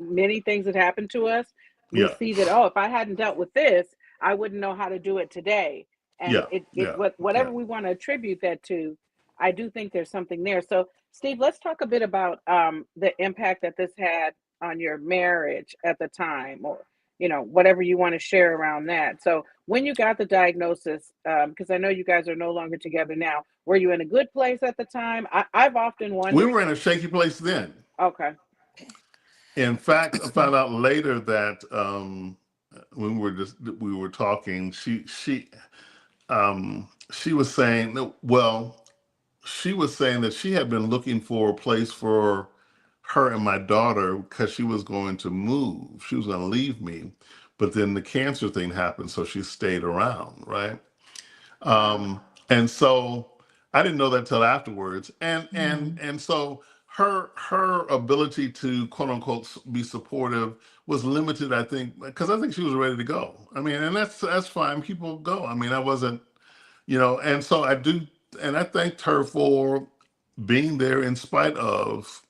many things that happen to us. We
Yeah,
see that, oh, if I hadn't dealt with this, I wouldn't know how to do it today. And
yeah,
it
yeah,
whatever
yeah,
we want to attribute that to, I do think there's something there. So, Steve, let's talk a bit about the impact that this had on your marriage at the time, or whatever you want to share around that. So when you got the diagnosis, because I know you guys are no longer together now, were you in a good place at the time? I've often
We
wondered.
were in a shaky place then.
Okay.
In fact, I found out later that when we were talking, she was saying that, well, she was saying that she had been looking for a place for her and my daughter because she was going to move. She was going to leave me, but then the cancer thing happened, so she stayed around, right?
Wow.
And so I didn't know that till afterwards.
Mm.
And so her ability to quote unquote be supportive was limited, I think, because I think she was ready to go. I mean, and that's fine. People go. I mean, I wasn't, and so I do, and I thanked her for being there in spite of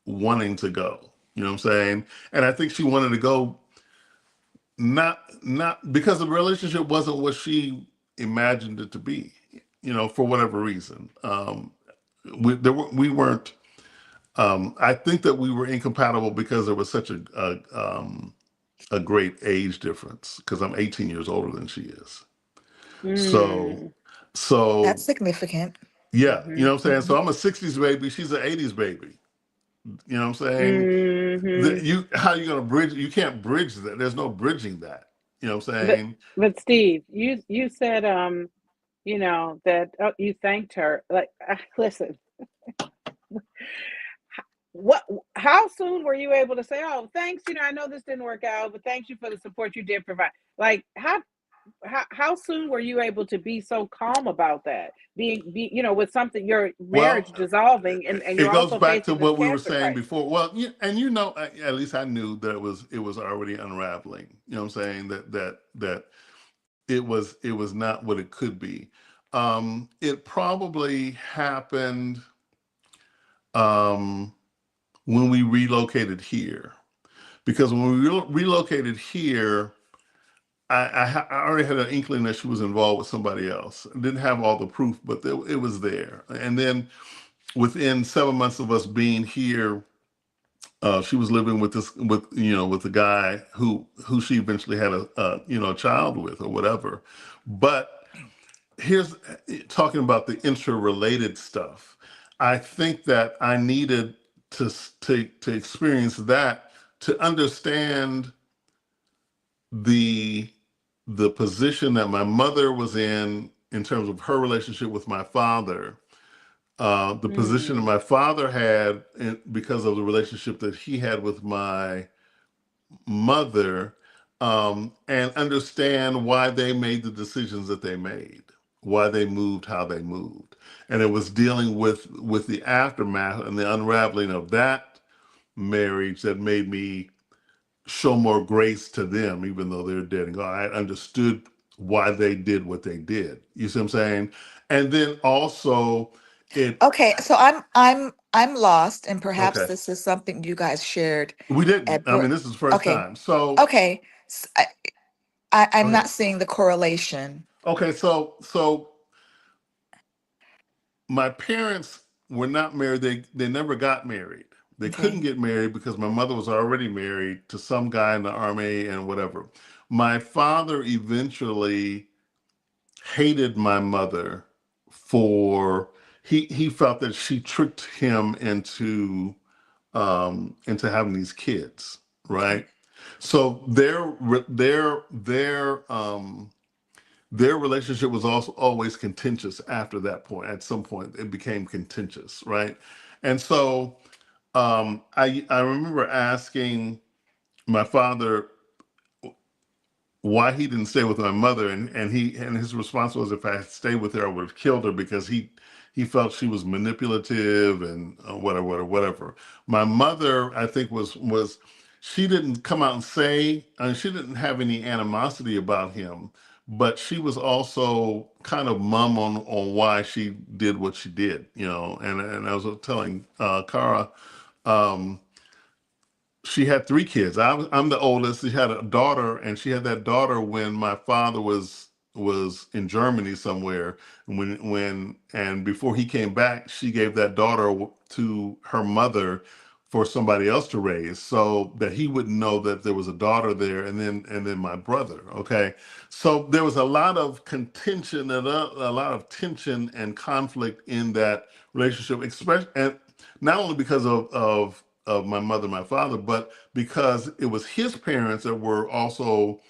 wanting to go. You know what I'm saying? And I think she wanted to go not because the relationship wasn't what she imagined it to be, for whatever reason. We weren't. I think that we were incompatible because there was such a great age difference. Because I'm 18 years older than she is. So
Mm.
That's
so
significant.
yeah, you
Mhm.
know what I'm saying. So I'm a 60s baby. She's an 80s baby. You know what I'm saying?
Mhm.
You how you gonna bridge? You can't bridge that. There's no bridging that. You know what I'm
But
saying?
Steve, you said that you thanked her. Like, listen, what how soon were you able to say, "Oh, thanks, I know this didn't work out, but thanks you for the support you did provide." Like, how soon were you able to be so calm about that? With something, your marriage
Well,
dissolving, and
it
you're
goes
also
back to
facing this
what we were
cancer
saying
crisis.
before. Well, and at least I knew that it was already unraveling. You know what I'm saying? That it was not what it could be. It probably happened um, when we relocated here, because when we relocated here, I already had an inkling that she was involved with somebody else. I didn't have all the proof, but it was there. And then within 7 months of us being here, she was living with the guy who she eventually had a child with or whatever. But here's talking about the interrelated stuff. I think that I needed to experience that to understand the the position that my mother was in terms of her relationship with my father, the position that
Mm.
my father had because of the relationship that he had with my mother, and understand why they made the decisions that they made, why they moved how they moved. And it was dealing with the aftermath and the unraveling of that marriage that made me show more grace to them, even though they're dead and gone. I understood why they did what they did. You see what I'm saying? And then also, it.
Okay, so I'm lost, and perhaps
Okay,
this is something you guys shared
we didn't.
at
I mean,
birth.
this is the first
Okay,
time. So
okay. I'm
okay,
not seeing the correlation.
okay. So my parents were not married. They never got married. They couldn't
Okay.
get married because my mother was already married to some guy in the army and whatever. My father eventually hated my mother for he felt that she tricked him into having these kids,
Okay.
right? So their relationship was also always contentious after that point. At some point it became contentious, right? And so I remember asking my father why he didn't stay with my mother, and his response was, if I had stayed with her I would have killed her, because he felt she was manipulative and whatever. My mother, I think, was she didn't come out and say, and she didn't have any animosity about him, but she was also kind of mum on why she did what she did, and I was telling Cara, um she had three kids. I'm the oldest. She had a daughter, and she had that daughter when my father was in Germany somewhere. And before he came back, she gave that daughter to her mother for somebody else to raise, so that he wouldn't know that there was a daughter there, and then my brother. Okay, so there was a lot of contention and a lot of tension and conflict in that relationship, especially, and not only because of my mother, and my father, but because it was his parents that were also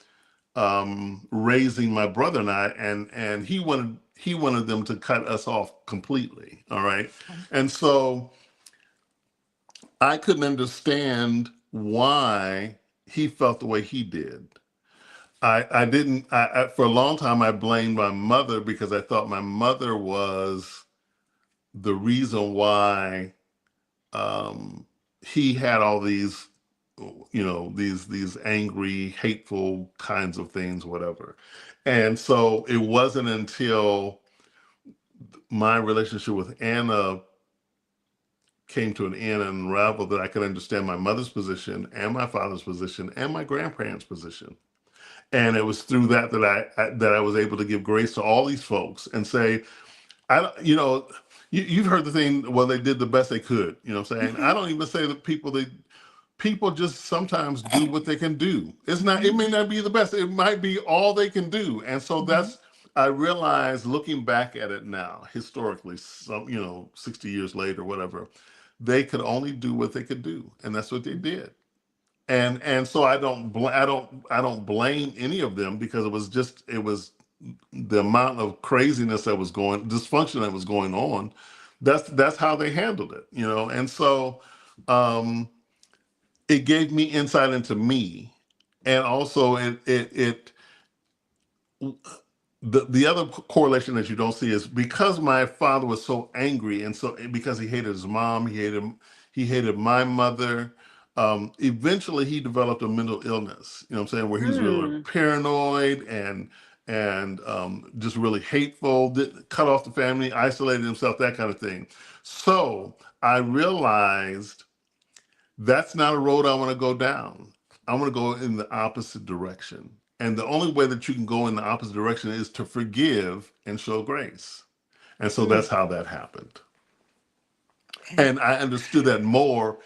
raising my brother and I, and he wanted them to cut us off completely. All right, and so I couldn't understand why he felt the way he did. I didn't. For a long time, I blamed my mother because I thought my mother was the reason why he had all these, these angry, hateful kinds of things, whatever. And so it wasn't until my relationship with Anna came to an end and unraveled that I could understand my mother's position and my father's position and my grandparents' position. And it was through that that I was able to give grace to all these folks and say, you've heard the thing. Well, they did the best they could. You know what I'm saying? I
Mhm.
don't even say that people just sometimes do what they can do. It's not. It may
Mhm.
not be the best. It might be all they can do. And so
Mhm.
that's. I realize looking back at it now, historically, 60 years later, whatever, they could only do what they could do, and that's what they did. And so I don't blame any of them because it was the amount of craziness that was going dysfunction that was going on. That's how they handled it, and so um it gave me insight into me, and also it the other correlation that you don't see is because my father was so angry, and so because he hated his mom, he hated my mother. Eventually, he developed a mental illness. You know what I'm saying? Where he was really
Mm.
paranoid and just really hateful. Cut off the family, isolated himself, that kind of thing. So I realized that's not a road I want to go down. I want to go in the opposite direction. And the only way that you can go in the opposite direction is to forgive and show grace. And so
Mm.
that's how that happened.
Okay.
And I understood that more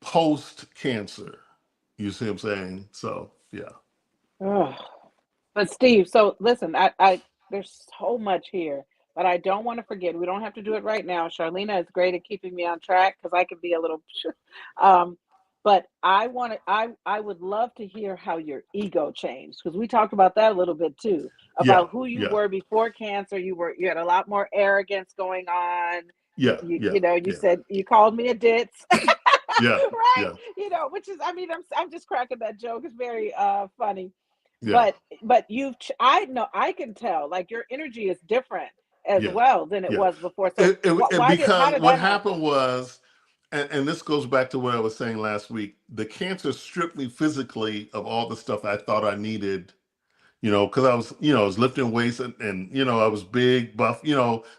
post cancer. You see what I'm saying? So, yeah.
Oh. But Steve, so listen, I there's so much here, but I don't want to forget. We don't have to do it right now. Charlena is great at keeping me on track because I can be a little, um, but I would love to hear how your ego changed because we talked about that a little bit too,
Yeah.
about who you
Yeah.
were before cancer. You had a lot more arrogance going on.
Yeah. Yeah.
You
Yeah.
said you called me a ditz,
Yeah.
right?
Yeah.
Which is, I mean, I'm just cracking that joke. It's very funny,
Yeah.
but I know, I can tell like your energy is different as
Yeah.
well than it
Yeah.
was before. So how
Because
did
what
that
happened
happen?
was, and this goes back to what I was saying last week, the cancer stripped me physically of all the stuff I thought I needed, because I was lifting weights, and I was big, buff,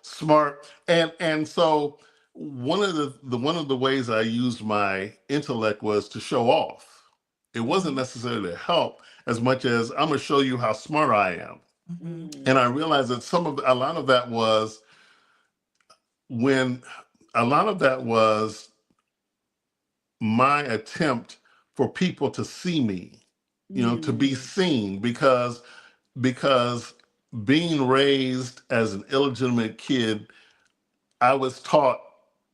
smart. And so one of the ways I used my intellect was to show off. It wasn't
Mhm.
necessarily to help as much as I'm going to show you how smart I am.
Mhm.
And
Mm,
I realized that a lot of that was when a lot of that was my attempt for people to see me, to be
mm,
seen, because being raised as an illegitimate kid, I was taught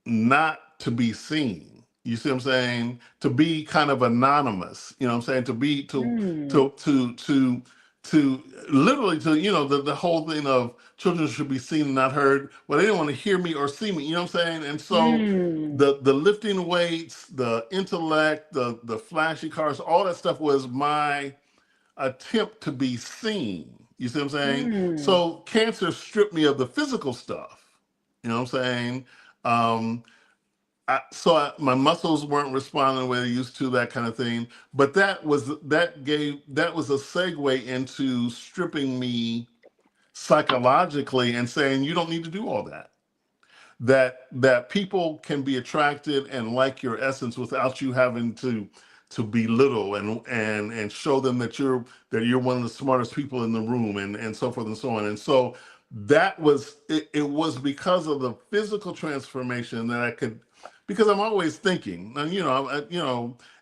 not to be seen. You see what I'm saying? To be kind of anonymous. You know what I'm saying? To be
mm,
to literally to the whole thing of children should be seen and not heard. Well, they didn't want to hear me or see me. You know what I'm saying? And so
mm,
the lifting weights, the intellect, the flashy cars, all that stuff was my attempt to be seen. You see what I'm saying?
mm,
So cancer stripped me of the physical stuff. You know what I'm saying? Um, my muscles weren't responding the way they used to, that kind of thing. But that was a segue into stripping me psychologically and saying you don't need to do all that. That people can be attracted and like your essence without you having to belittle and show them that you're one of the smartest people in the room, and so forth and so on. And so it was because of the physical transformation that I could because I'm always thinking, and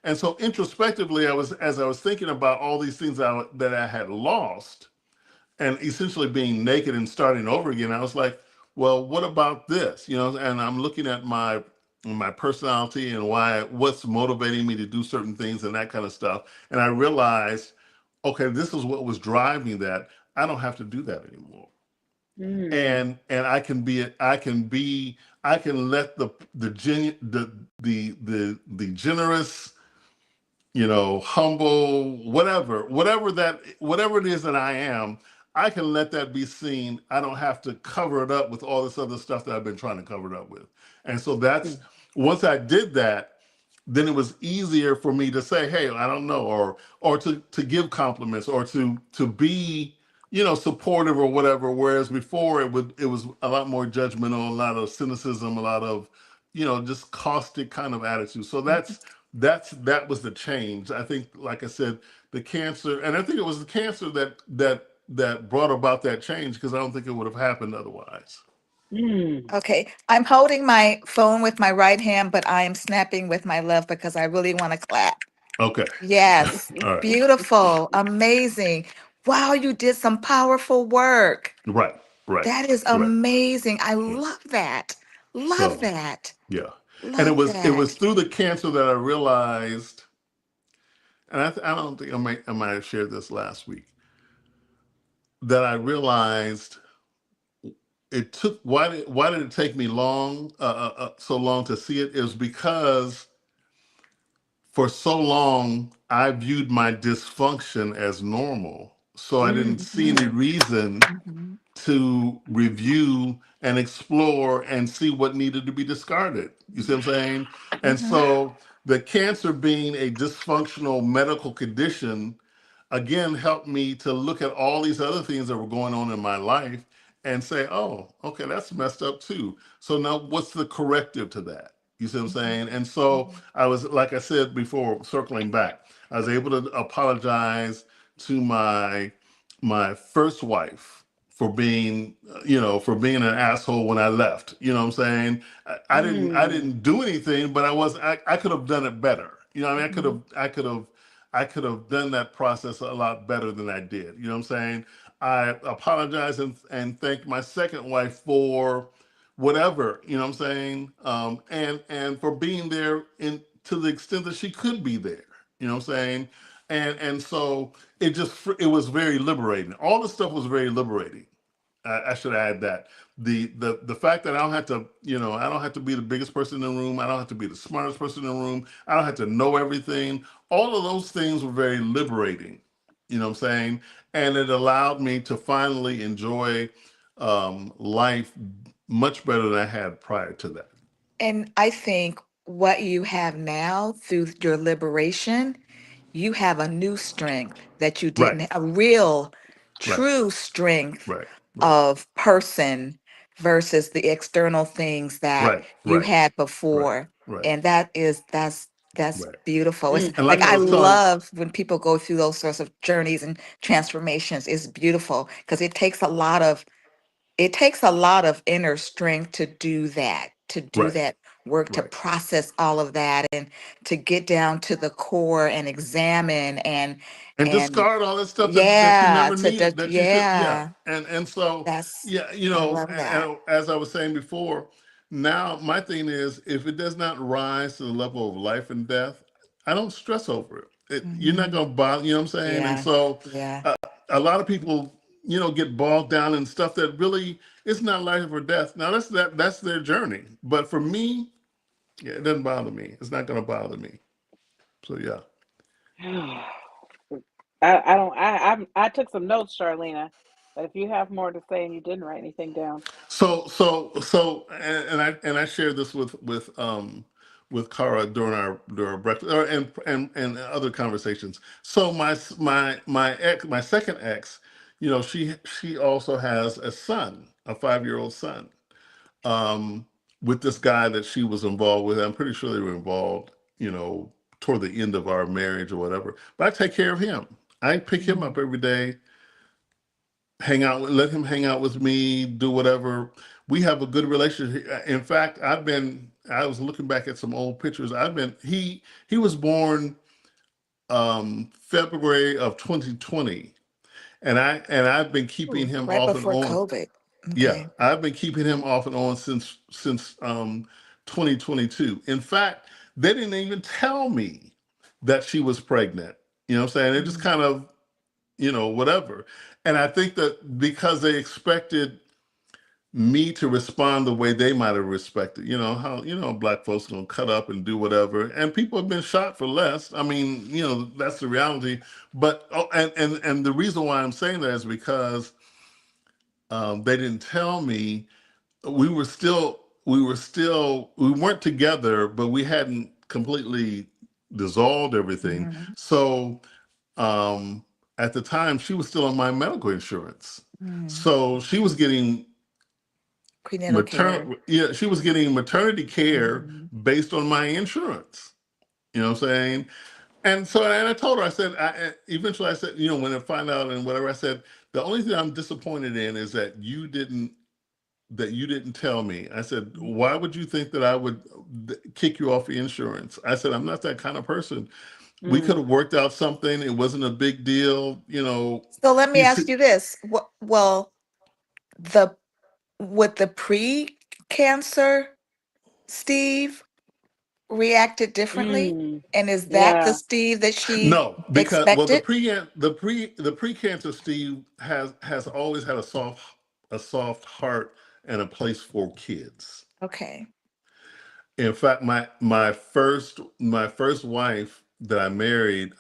and so introspectively, as I was thinking about all these things that I had lost, and essentially being naked and starting over again, I was like, well, what about this? And I'm looking at my personality and what's motivating me to do certain things and that kind of stuff. And I realized, okay, this is what was driving that. I don't have to do that anymore.
Mm.
And I can let the generous, humble, whatever it is that I am, I can let that be seen. I don't have to cover it up with all this other stuff that I've been trying to cover it up with. And so that's,
Mm.
once I did that, then it was easier for me to say, "Hey, I don't know," or to give compliments, or to be, supportive or whatever. Whereas before it was a lot more judgmental, a lot of cynicism, a lot of, just caustic kind of attitude. So that was the change. I think, like I said, the cancer, and I think it was the cancer that brought about that change, because I don't think it would have happened otherwise.
Mm.
Okay, I'm holding my phone with my right hand, but I am snapping with my left because I really want to clap.
Okay.
Yes,
All right.
beautiful, amazing. Wow, you did some powerful work.
Right. Right.
That is
Right.
amazing. I
Yeah.
love that. Love
So
that.
yeah, and
Love
it was
that.
through the cancer that I realized, and I don't think I might have shared this last week, that I realized it took why did it take me so long to see it, is because for so long I viewed my dysfunction as normal, so I didn't see any
Mhm,
reason
mhm,
to review and explore and see what needed to be discarded. You see what I'm saying? And
mhm.
so the cancer being a dysfunctional medical condition again helped me to look at all these other things that were going on in my life and say, oh, okay, that's messed up too. So now what's the corrective to that? You see what I'm
Mhm,
saying? And so
mhm,
I was, like I said before, circling back, I was able to apologize to my first wife for being, for being an asshole when I left. You know what I'm saying? I
Mm.
didn't do anything, but I could have done it better. I mean,
mhm.
I could have done that process a lot better than I did. You know what I'm saying? I apologize and thank my second wife for whatever, you know what I'm saying? And for being there in to the extent that she could be there. You know what I'm saying? And so it was very liberating. All the stuff was very liberating. I should add that the fact that I don't have to, I don't have to be the biggest person in the room. I don't have to be the smartest person in the room. I don't have to know everything. All of those things were very liberating. You know what I'm saying? And it allowed me to finally enjoy life much better than I had prior to that.
And I think what you have now through your liberation, you have a new strength that you
Right,
didn't, a real,
right,
true strength
right, right,
of person versus the external things that
right,
you
right,
had
right,
before.
right,
And that's
right.
beautiful. It's
Mm.
And like
like
I
I
was telling,
love when people go through those sorts of journeys and transformations. It's beautiful because it takes a lot of inner strength to do that,
right,
work, to
right.
process all of that, and to get down to the core and examine
And
and
discard all that stuff that you
yeah,
never
to
needed,
just
that you should, yeah.
yeah,
And so,
that's
yeah,
I love that.
and as I was saying before, now my thing is, if it does not rise to the level of life and death, I don't stress over it. You're not
Hmm.
going to bother, you know what I'm saying? And
Yeah,
so
yeah.
a lot of people, get bogged down in stuff that really is not life or death. Now that's their journey. But for me, yeah, it doesn't bother me. It's not going to bother me. So yeah.
I don't I took some notes, Charlena, but if you have more to say and you didn't write anything down.
And I shared this with Cara during our breakfast, and other conversations. So my second ex, she also has a son, a 5-year old son, um, with this guy that she was involved with. I'm pretty sure they were involved, toward the end of our marriage or whatever. But I take care of him. I pick him
Mhm.
up every day, let him hang out with me, do whatever. We have a good relationship. In fact, I've been I was looking back at some old pictures. He was born February of 2020, and I've been keeping
Ooh,
him
right
off and
before
on.
COVID.
Yeah,
Okay.
I've been keeping him off and on since 2022. In fact, they didn't even tell me that she was pregnant. You know what I'm saying? It just
Mm,
kind of, whatever. And I think that because they expected me to respond the way they might have respected, how, black folks gonna cut up and do whatever. And people have been shot for less. I mean, that's the reality. But and the reason why I'm saying that is because they didn't tell me. We weren't together, but we hadn't completely dissolved everything.
mhm,
So um, at the time, she was still on my medical insurance.
mm.
So she was getting
Prenatal care.
she was getting maternity care
Mhm.
based on my insurance. You know what I'm saying? And I told her, I said, eventually I said, when I find out and whatever, I said, the only thing I'm disappointed in is that you didn't tell me. I said, why would you think that I would kick you off the insurance? I said, I'm not that kind of person. We could
Mm.
have worked out something. It wasn't a big deal.
So let me
You
ask
see,
you this. Well, the with the pre-cancer, Steve reacted differently,
Mm.
and is that the
Yeah.
Steve that she
no, because well,
expected?
the precancer Steve has always had a soft heart and a place for kids.
Okay.
In fact, my first wife that I married.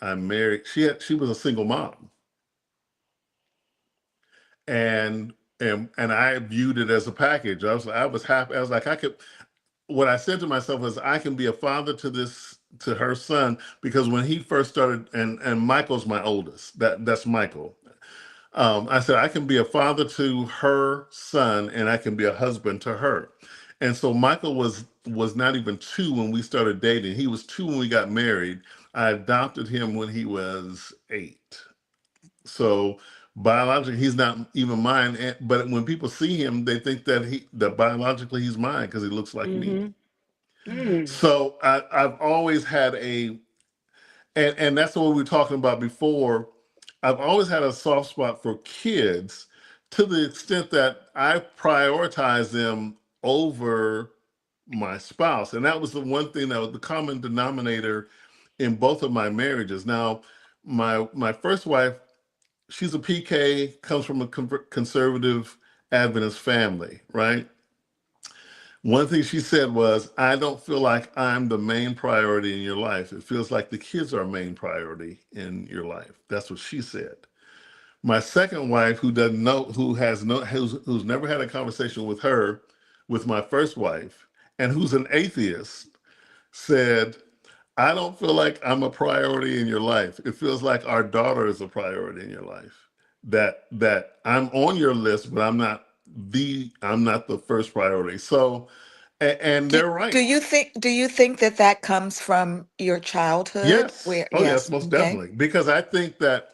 She was a single mom, and and I viewed it as a package. I was happy. I was like, I could. What I said to myself was, I can be a father to her son, because when he first started, and Michael's my oldest. That's Michael. I said, I can be a father to her son, and I can be a husband to her. And so Michael was not even 2 when we started dating. He was 2 when we got married. I adopted him when he was 8. So biologically, he's not even mine. But when people see him, they think that biologically he's mine because he looks like me.
Mm-hmm. Mm.
So I've always had and that's what we were talking about before. I've always had a soft spot for kids, to the extent that I prioritize them over my spouse. And that was the one thing that was the common denominator in both of my marriages. Now, my first wife, she's a PK, comes from a conservative Adventist family, right? One thing she said was, I don't feel like I'm the main priority in your life. It feels like the kids are main priority in your life. That's what she said. My second wife, who doesn't know, who's never had a conversation with her, with my first wife, and who's an atheist, said, I don't feel like I'm a priority in your life. It feels like our daughter is a priority in your life. That I'm on your list, but I'm not the first priority. So, and
Do
they're
do
right.
you think that that comes from your childhood?
Yes.
Where
Oh, yes,
yes,
most
okay.
definitely. Because I think that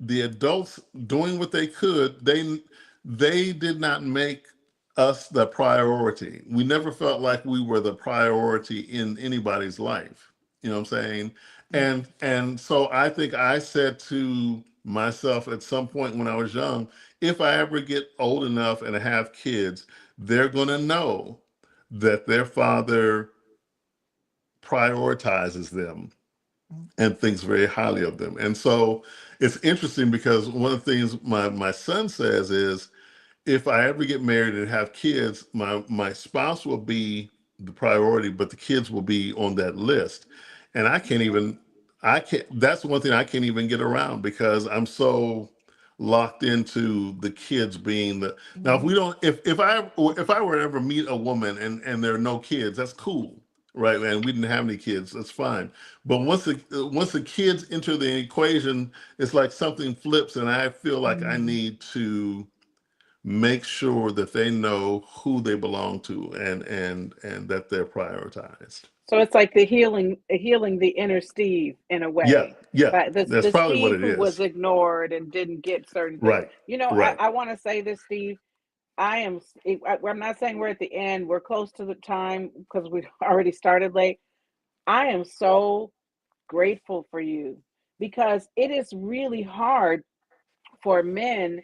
the adults doing what they could, they did not make us the priority. We never felt like we were the priority in anybody's life. You know what I'm saying? And so I think I said to myself at some point when I was young, if I ever get old enough and have kids, they're going to know that their father prioritizes them and thinks very highly of them. And so it's interesting because one of the things my son says is, if I ever get married and have kids, my spouse will be the priority, but the kids will be on that list. And I can't, that's one thing I can't even get around, because I'm so locked into the kids being the. Now, if we
Mhm.
don't, if I were to ever meet a woman and there are no kids, that's cool, right? And we didn't have any kids, that's fine. But once the kids enter the equation, it's like something flips, and I feel like I
Mhm.
need to make sure that they know who they belong to, and that they're prioritized.
So it's like the healing the inner Steve in a
Yeah,
way.
yeah,
But this
that's
the
probably what
Steve
it
who was
is.
ignored and didn't get certain things.
Right,
You know, I,
right.
I want to say this, Steve. I'm not saying we're at the end. We're close to the time because we already started late. I am so grateful for you because it is really hard for men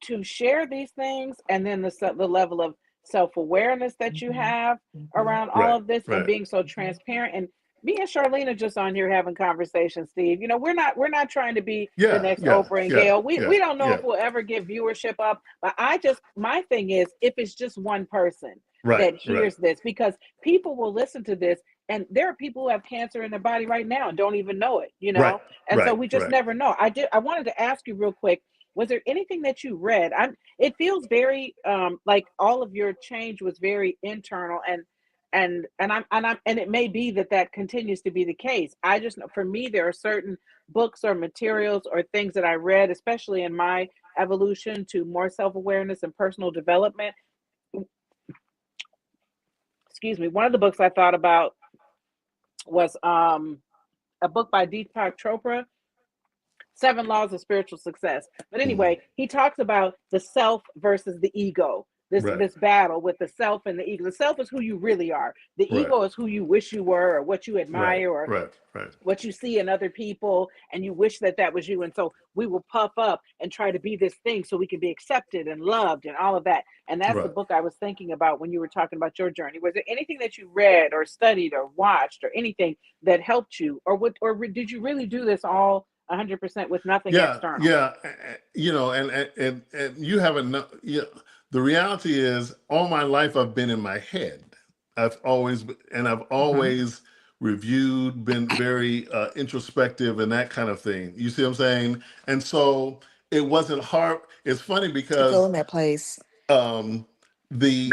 to share these things, and then the level of self-awareness that you
Mhm.
have
Mhm.
around all
Right,
of this and
right.
being so
Mhm.
transparent. And me and Charlene are just on here having conversations, Steve. We're not trying to be the
Yeah,
next
yeah,
Oprah and
yeah,
Gail. we,
yeah,
we don't know
yeah.
if we'll ever get viewership up, but my thing is, if it's just one person
Right,
that
right,
hears this, because people will listen to this, and there are people who have cancer in their body right now and don't even know it.
right,
And so
right,
we just
right.
never know. I wanted to ask you real quick, was there anything that you read? It feels very like all of your change was very internal, and it may be that continues to be the case. I just know, for me, there are certain books or materials or things that I read, especially in my evolution to more self-awareness and personal development. Excuse me. One of the books I thought about was a book by Deepak Chopra, Seven Laws of Spiritual Success. But
Mhm.
anyway, he talks about the self versus the ego. This
Right,
this battle with the self and the ego. The self is who you really are. The
right,
ego is who you wish you were, or what you
right,
admire, or
right, right,
what you see in other people, and you wish that was you. And so we will puff up and try to be this thing so we can be accepted and loved and all of that. And that's the
right.
book I was thinking about when you were talking about your journey. Was there anything that you read or studied or watched or anything that helped you, or did you really do this all 100% with nothing
Yeah,
external?
yeah. And you haven't. Yeah, the reality is, all my life I've been in my head. I've
Mm-hmm.
always reviewed, been very introspective and that kind of thing. You see what I'm saying? And so it wasn't hard. It's funny
Go
because
in that place.
um, the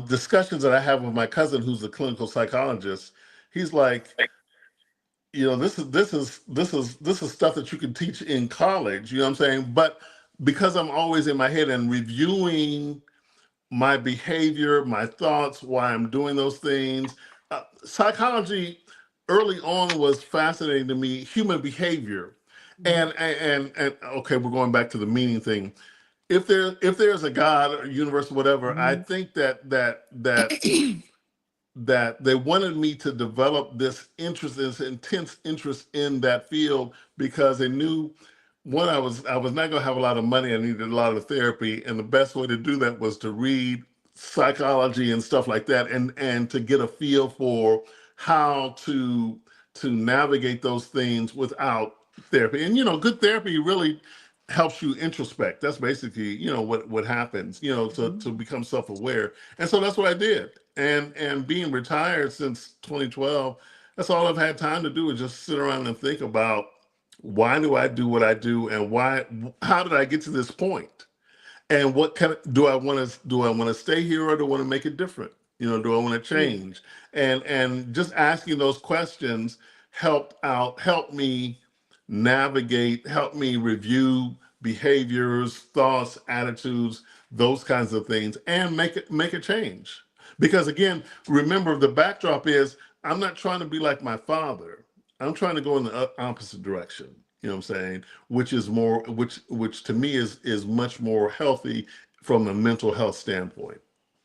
discussions that I have with my cousin, who's a clinical psychologist, he's like, this is stuff that you can teach in college. You know what I'm saying? But because I'm always in my head and reviewing my behavior, my thoughts, why I'm doing those things, psychology early on was fascinating to me. Human behavior,
Mm-hmm.
and okay, we're going back to the meaning thing. If there's a God or universe or whatever, I
Mhm.
think that they wanted me to develop this interest, this intense interest in that field, because they knew, one, I was not going to have a lot of money. I needed a lot of therapy, and the best way to do that was to read psychology and stuff like that, and to get a feel for how to navigate those things without therapy. And good therapy really helps you introspect. That's basically what happens. To
Mhm.
become self-aware. And so that's what I did. And being retired since 2012, that's all I've had time to do, is just sit around and think about, why do I do what I do, and how did I get to this point? And what kind of, do I want to stay here, or do I want to make it different? Do I want to
Mm.
change? And just asking those questions helped me navigate, help me review behaviors, thoughts, attitudes, those kinds of things, and make a change. Because again, remember, the backdrop is, I'm not trying to be like my father. I'm trying to go in the opposite direction. You know what I'm saying? Which to me is much more healthy from a mental health standpoint.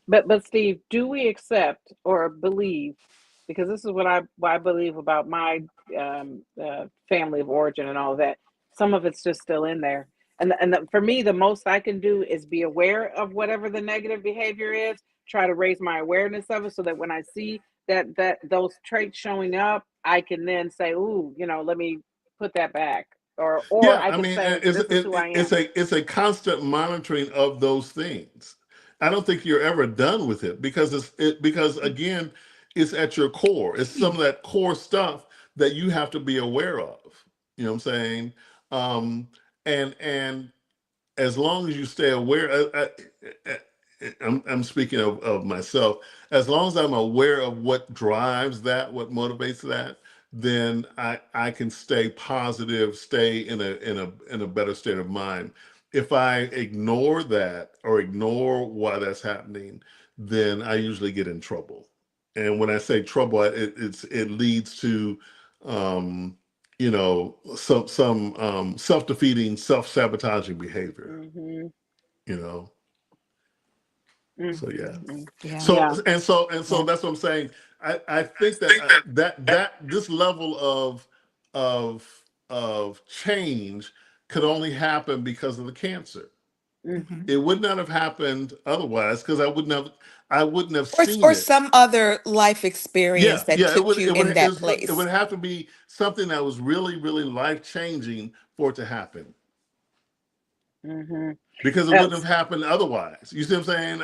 But Steve, do we accept or believe? Because this is what I believe about my family of origin and all of that. Some of it's just still in there, for me, the most I can do is be aware of whatever the negative behavior is. Try to raise my awareness of it, so that when I see that those traits showing up, I can then say, "Ooh, let me put that back," or
Yeah,
I
I
can
mean,
say, "This is who I
it's
am."
a constant monitoring of those things. I don't think you're ever done with it, because again, it's at your core. It's some of that core stuff that you have to be aware of. You know what I'm saying? Um, and as long as you stay aware, I'm speaking of myself. As long as I'm aware of what drives that, what motivates that, then I can stay positive, stay in a better state of mind. If I ignore that, or ignore why that's happening, then I usually get in trouble. And when I say trouble, it leads to um, some self-defeating, self-sabotaging behavior.
Hmm.
You know. So yeah.
Mm-hmm.
Yeah.
So
Yeah.
and so
Yeah.
that's what I'm saying. I think that that this level of of change could only happen because of the cancer.
Mm.
Hmm.
It would not have happened otherwise because I wouldn't have
Or
seen it.
some other life experience
Yeah,
that
yeah. It
took
would
you
it would
in
it,
that
was, it would
place.
have to be something that was really really life changing for it to happen
Mm-hmm.
because it wouldn't
That's
have happened otherwise. You see what I'm saying?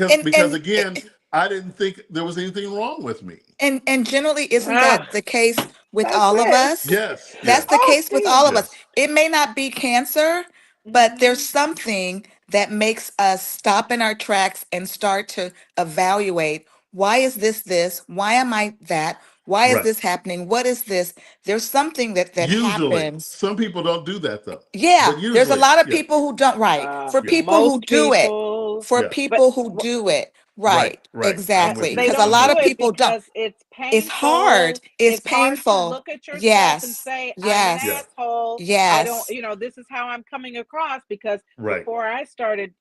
And
Because
and
again, I didn't think there was anything wrong with me.
and generally, isn't that
ah,
the case with
that's
all of
it.
us?
Yes,
That's the
yes,
Oh,
case with
Steve.
all of us.
yes,
It may not be cancer, but there's
Mm-hmm.
something that makes us stop in our tracks and start to evaluate, why is this? Why am I that? Why is
right.
this happening? What is this? There's something that
Usually,
happens.
some people don't do that though,
Yeah,
but
there's a
usually,
lot of
yeah,
people who don't, right. For
yeah,
people who
Most
do it,
people,
for
yeah,
but
people who do it,
right,
right.
right. I'm with
Exactly.
you.
they
Because a
don't
I'm
lot
do
of
with you.
it
people don't.
because it's
It's hard.
painful.
It's
It's hard to
painful.
look at yourself and
Yes.
say, I'm an
Yes.
Yeah,
asshole. I don't,
Yes.
this is how I'm coming across because
right,
before I started,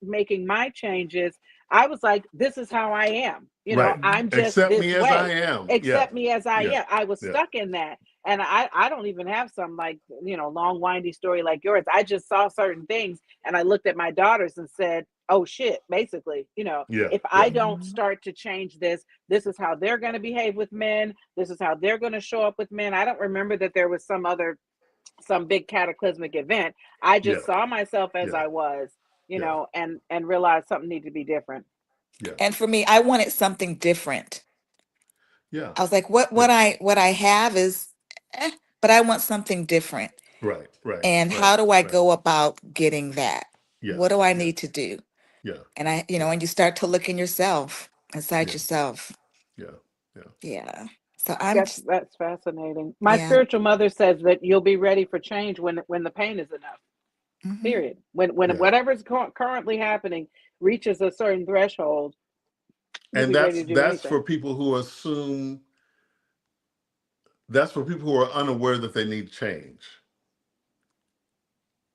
making my changes, I was like, this is how I am.
right.
I'm just
Accept
this
me as I
way.
am. Yeah,
Accept me as I
yeah,
am. I was
yeah,
stuck in that. And I don't even have some like, long windy story like yours. I just saw certain things and I looked at my daughters and said, oh shit, basically,
yeah,
if I
yeah,
don't
Mhm.
start to change this is how they're going to behave with men. This is how they're going to show up with men. I don't remember that there was some big cataclysmic event. I
yeah,
just saw myself as
yeah,
I was,
yeah,
and realized something needed to be different.
yeah,
And for me, I wanted something different.
yeah,
I was like, what
yeah.
what I have is, but I want something different.
Right, right,
And
right,
how do I
right.
go about getting that?
Yeah,
What do I
yeah,
need to do?
yeah,
And I,
yeah,
when you start to look in yourself, inside
yeah,
yourself.
yeah, yeah.
Yeah. So I'm just,
That's fascinating. My
yeah.
spiritual mother says that you'll be ready for change when the pain is enough.
Hmm.
Period. When
Yeah.
whatever's currently happening reaches a certain threshold, you'll
And
be ready to do
that's
anything.
for people who assume that's for people who are unaware that they need change.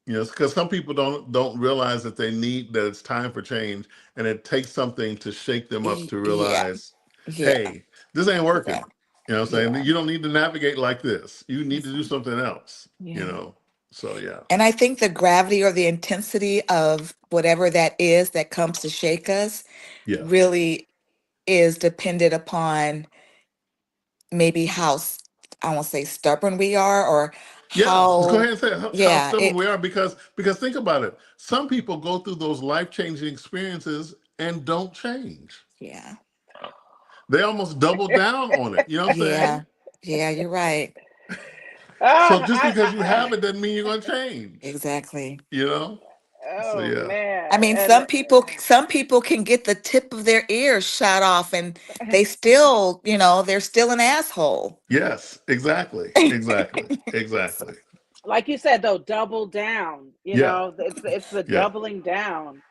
Because some people don't realize that they need that it's time for change, and it takes something to shake them up to
Yeah.
realize,
Yeah.
hey, this ain't working.
Yeah.
What I'm saying?
Yeah.
You don't need to navigate like this. You need to do
Mhm.
something else.
Yeah.
So yeah,
And I think the gravity or the intensity of whatever that is that comes to shake us
yeah,
really is dependent upon maybe I won't say stubborn we are, or
yeah. Just go
how,
ahead and say how
yeah,
stubborn
it,
we are because think about it. Some people go through those life changing experiences and don't change.
yeah,
They almost double down on it. You know what I'm saying?
yeah, yeah, you're right.
So
Ah,
just because you
I
have it doesn't mean you're going to change.
Exactly.
You know? So
oh
yeah,
I
man,
mean,
and
some people can get the tip of their ear shot off and they still, they're still an asshole.
yes, exactly, exactly,
So,
exactly.
like you said though, double down.
Yeah,
It's the
yeah,
doubling down.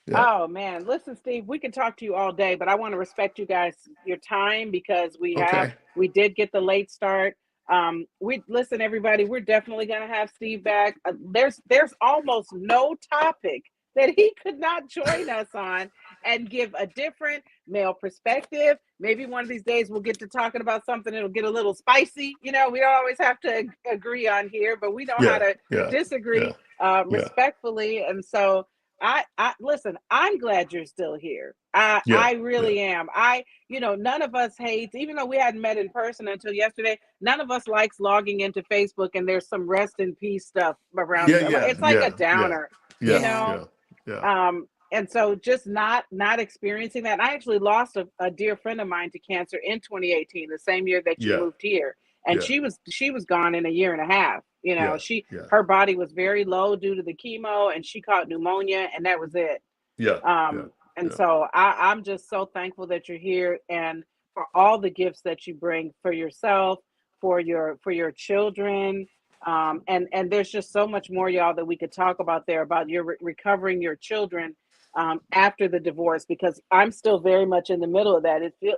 yeah.
Oh man, listen, Steve, we can talk to you all day, but I want to respect you guys your time because
Okay.
we did get the late start. We listen, everybody. We're definitely gonna have Steve back. There's almost no topic that he could not join us on and give a different male perspective. Maybe one of these days we'll get to talking about something that'll get a little spicy. We don't always have to agree on here, but we know how
Yeah,
to
yeah, yeah,
disagree
yeah,
respectfully. And so I listen. I'm glad you're still here.
yeah,
I
yeah,
really am. None of us hates, even though we hadn't met in person until yesterday. None of us likes logging into Facebook and there's some rest in peace stuff around
yeah,
it.
yeah,
It's like a
yeah, yeah,
downer, you
yeah,
yeah.
know.
yeah, yeah,
And so just not experiencing that. I actually lost a dear friend of mine to cancer in 2018, the same year that you
yeah,
moved here, and
yeah,
she was gone in a year and a half.
yeah,
She
yeah,
her body was very low due to the chemo, and she caught pneumonia, and that was it.
yeah, yeah,
And so I'm just so thankful that you're here and for all the gifts that you bring for yourself, for your children. And there's just so much more, y'all, that we could talk about there about your recovering your children after the divorce because I'm still very much in the middle of that. It feel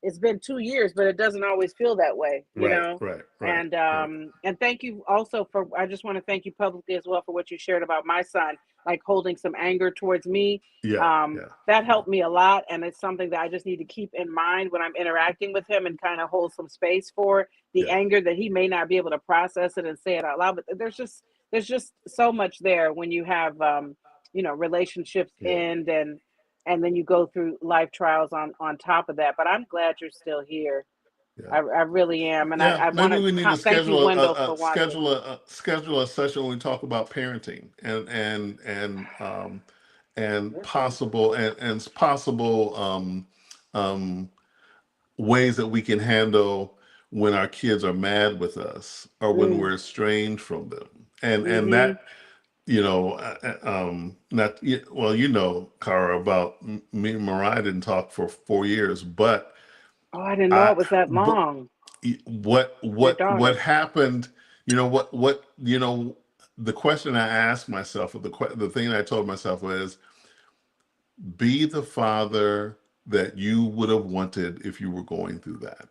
it's been 2 years, but it doesn't always feel that way, you
Right,
know.
right, right, right.
And thank you also for. I just want to thank you publicly as well for what you shared about my son, like holding some anger towards me.
Yeah, yeah,
That
yeah,
helped me a lot, and it's something that I just need to keep in mind when I'm interacting with him, and kind of hold some space for the
yeah,
anger that he may not be able to process it and say it out loud. But there's just so much there when you have relationships
yeah,
end, and then you go through life trials on top of that. But I'm glad you're still here.
yeah.
I really am, and
Yeah,
I
maybe
want
we need
to
to
thank you,
schedule
Wendell, for watching.
schedule a session when we talk about parenting and possible and possible um, ways that we can handle when our kids are mad with us or when
Mm,
we're estranged from them, and
mm-hmm.
that not well, Cara, about me and Mariah didn't talk for 4 years, but
Oh, I didn't know
I
it was that
but
long.
what
Your
what
daughter.
happened, the question I asked myself, or the thing I told myself was, be the father that you would have wanted if you were going through that,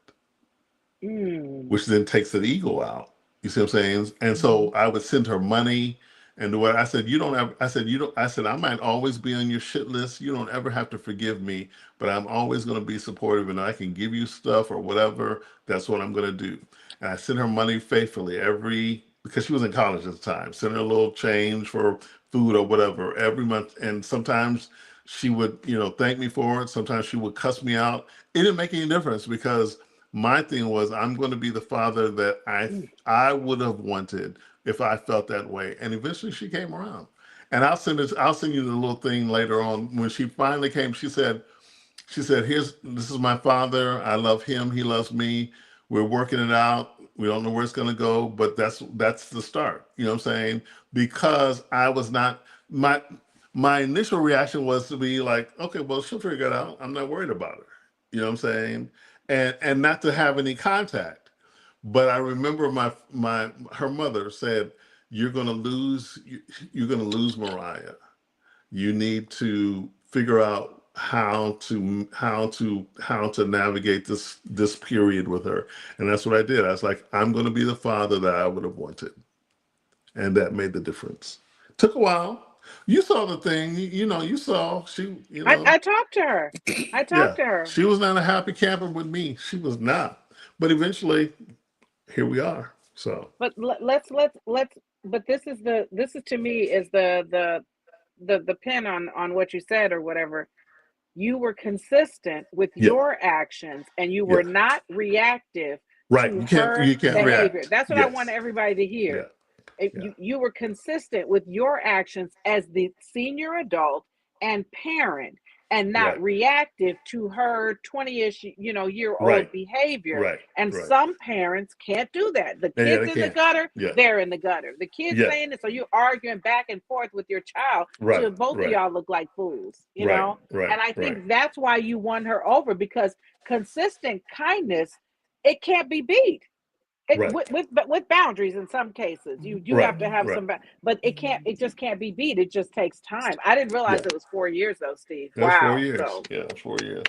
Mm,
which then takes the ego out. You see what I'm saying? And so
mm-hmm.
I would send her money and do what I said, you don't have, I said, you don't, I said, I might always be on your shit list. You don't ever have to forgive me, but I'm always going to be supportive and I can give you stuff or whatever. That's what I'm going to do. And I sent her money faithfully because she was in college at the time, send her a little change for food or whatever every month. And sometimes she would, thank me for it. Sometimes she would cuss me out. It didn't make any difference because my thing was I'm going to be the father that
Mm.
I would have wanted if I felt that way. And eventually she came around. And I'll send you the little thing later on. When she finally came, she said, this is my father. I love him. He loves me. We're working it out. We don't know where it's going to go, but that's the start. You know what I'm saying? Because I was not my initial reaction was to be like, okay, well, she'll figure it out. I'm not worried about her. You know what I'm saying? And not to have any contact. But I remember my her mother said, you're going to lose Mariah. You need to figure out how to navigate this period with her. And that's what I did. I was like, I'm going to be the father that I would have wanted, and that made the difference. Took a while. You saw the thing. You saw she.
I talked to her. I
Yeah,
talked to her.
she was not a happy camper with me. She was not. But eventually, here we are. So
But let's. But this is to me is the pin on what you said or whatever. You were consistent with
yeah,
your actions, and you were
yeah.
not reactive
Right.
to
You can't
her
you can't
behavior.
react.
That's what I want
Yes.
everybody to
Yeah.
hear.
Yeah.
You were consistent with your actions as the senior adult and parent, and not
Right.
reactive to her 20ish year old
Right.
behavior.
Right.
And
Right.
some parents can't do that. The
Yeah,
kids
they
in the
can't.
gutter,
Yeah.
they're in the gutter. The kids
Yeah.
saying it, so you're arguing back and forth with your child
Right.
till both of
Right.
y'all look like fools,
Right. Right.
and I
Right.
think that's why you won her over, because consistent kindness, it can't be beat. It
Right.
with boundaries in some cases. You do
Right.
have to have
Right.
some, but it just can't be beat. It just takes time. I didn't realize
Yeah.
it was 4 years though, Steve.
That's four
Wow.
years.
So
Yeah, 4 years.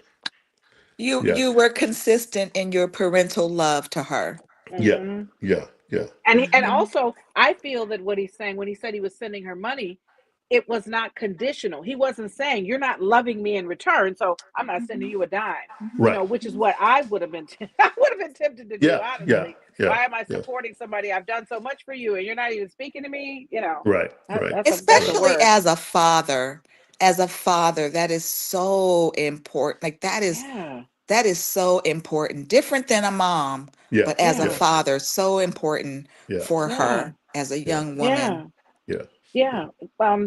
You
Yeah.
you were consistent in your parental love to her.
Yeah.
mhm.
Yeah. Yeah.
And
Hmm.
also, I feel that what he's saying when he said he was sending her money, it was not conditional. He wasn't saying you're not loving me in return, so I'm not sending you a dime.
Right.
Which is what I would have been. I would have been tempted to do.
Yeah. Yeah.
Honestly,
Yeah.
why am I
Yeah.
supporting somebody I've done so much for you, and you're not even speaking to me?
Right. Right.
That's a
Right.
Especially
word.
as a father, that is so important. Like
Yeah,
that is so important. Different than a mom,
Yeah.
but as a
Yeah.
yeah,
father, so important
Yeah.
for
yeah,
her as a
Yeah.
young woman.
yeah.
Yeah.
Yeah.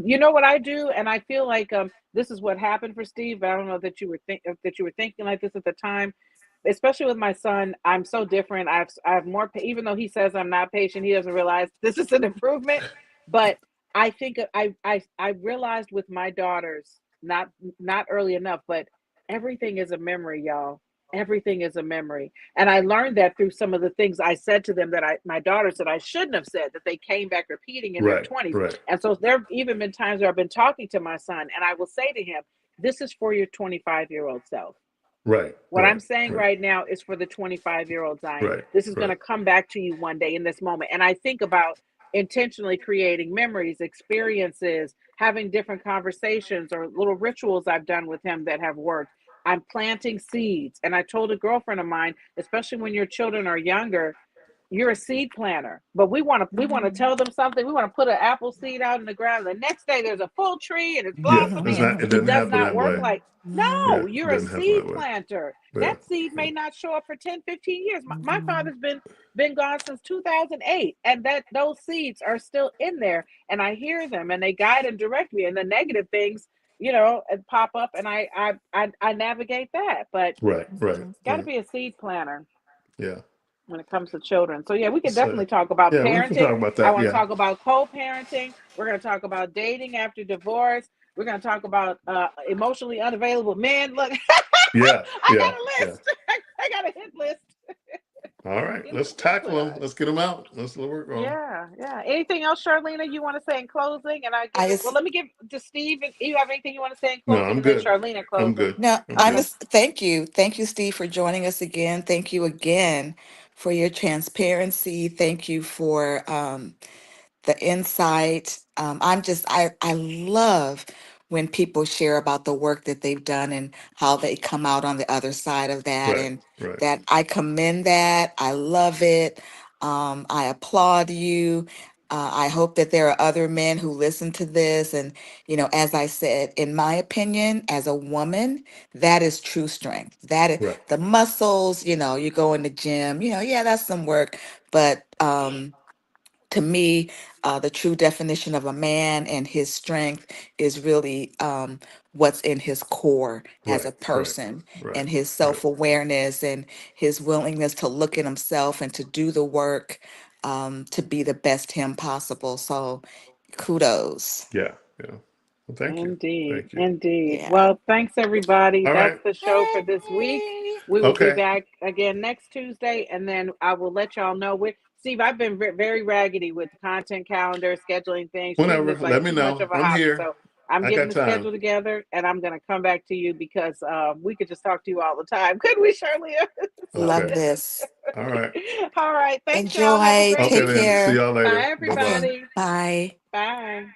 You know what I do, and I feel like this is what happened for Steve, but I don't know that you were thinking like this at the time. Especially with my son, I'm so different. I have more even though he says I'm not patient, he doesn't realize this is an improvement. But I think I realized with my daughters, not early enough, but everything is a memory, y'all. Everything is a memory. And I learned that through some of the things I said to them, that my daughters, that I shouldn't have said, that they came back repeating in their
Right.
20s.
Right.
And so there have even been times where I've been talking to my son and I will say to him, this is for your 25-year-old self.
Right.
What I'm
Right.
saying
Right.
right now is for the 25-year-old Zion.
Right.
This is going
Right.
to come back to you one day in this moment. And I think about intentionally creating memories, experiences, having different conversations or little rituals I've done with him that have worked. I'm planting seeds. And I told a girlfriend of mine, especially when your children are younger, you're a seed planter, but we want to tell them something. We want to put an apple seed out in the ground. The next day there's a full tree and it's
Yeah.
blossoming,
It's
and
not. It
it
doesn't
does
happen
not
that
work
way.
like.
Yeah.
No,
It
you're a
doesn't happen
seed
that way.
planter.
Yeah.
That seed
Yeah.
may not show up for 10, 15 years. My father's been gone since 2008, and that those seeds are still in there, and I hear them and they guide and direct me, and the negative things, pop up, and I navigate that. But
Right. Right.
got to
Right.
be a seed planter
Yeah.
when it comes to children. So yeah, we can
So
definitely talk about
yeah, we can
parenting.
talk about
I
that.
want to
Yeah.
talk about co-parenting. We're going to talk about dating after divorce. We're going to talk about emotionally unavailable men. Look,
Yeah.
I got
Yeah.
a
Yeah.
list. I got a hit list.
All right.
Get
Let's
some input
tackle them.
on it.
Let's get them out. Let's work on them.
Yeah, yeah. Anything else, Charlena, you want to say in closing? And I give
I
it. Well,
just
let me give to Steve. If you have anything you want to say in
No,
closing,
I'm
and then
good.
Charlena
I'm
closing.
good.
no,
I'm
I'm
Okay.
good.
just thank you, Steve, for joining us again. Thank you again for your transparency. Thank you for the insight. I love when people share about the work that they've done and how they come out on the other side of that.
Right.
And
Right.
that I commend that. I love it. I applaud you. I hope that there are other men who listen to this. And, as I said, in my opinion, as a woman, that is true strength.
Right.
The muscles, you go in the gym, yeah, that's some work. But, to me, the true definition of a man and his strength is really what's in his core as a
Right. Right.
person,
Right.
and his
Right.
self awareness and his willingness to look at himself and to do the work to be the best him possible. So, kudos.
Yeah. Yeah. Well, thank you.
Indeed,
Thank you.
indeed.
Yeah.
Well, thanks everybody.
All
That's
right.
the show for this week.
Hey.
We will be
Okay.
back again next Tuesday, and then I will let y'all know. With Steve, I've been very raggedy with the content calendar, scheduling things, treating
Whenever.
this like
Let me
too much
know.
of a
I'm
hobby.
here.
So I'm
I
getting
got
the
time.
schedule together, and I'm going to come back to you because we could just talk to you all the time, couldn't we, Shirley? So,
Love
Okay.
this.
All right.
all right. Thanks, y'all. Have a
Enjoy.
great
Okay
Take
week.
then. See
care.
y'all
Bye,
later. Bye bye.
Okay.
everybody.
Bye.
Bye.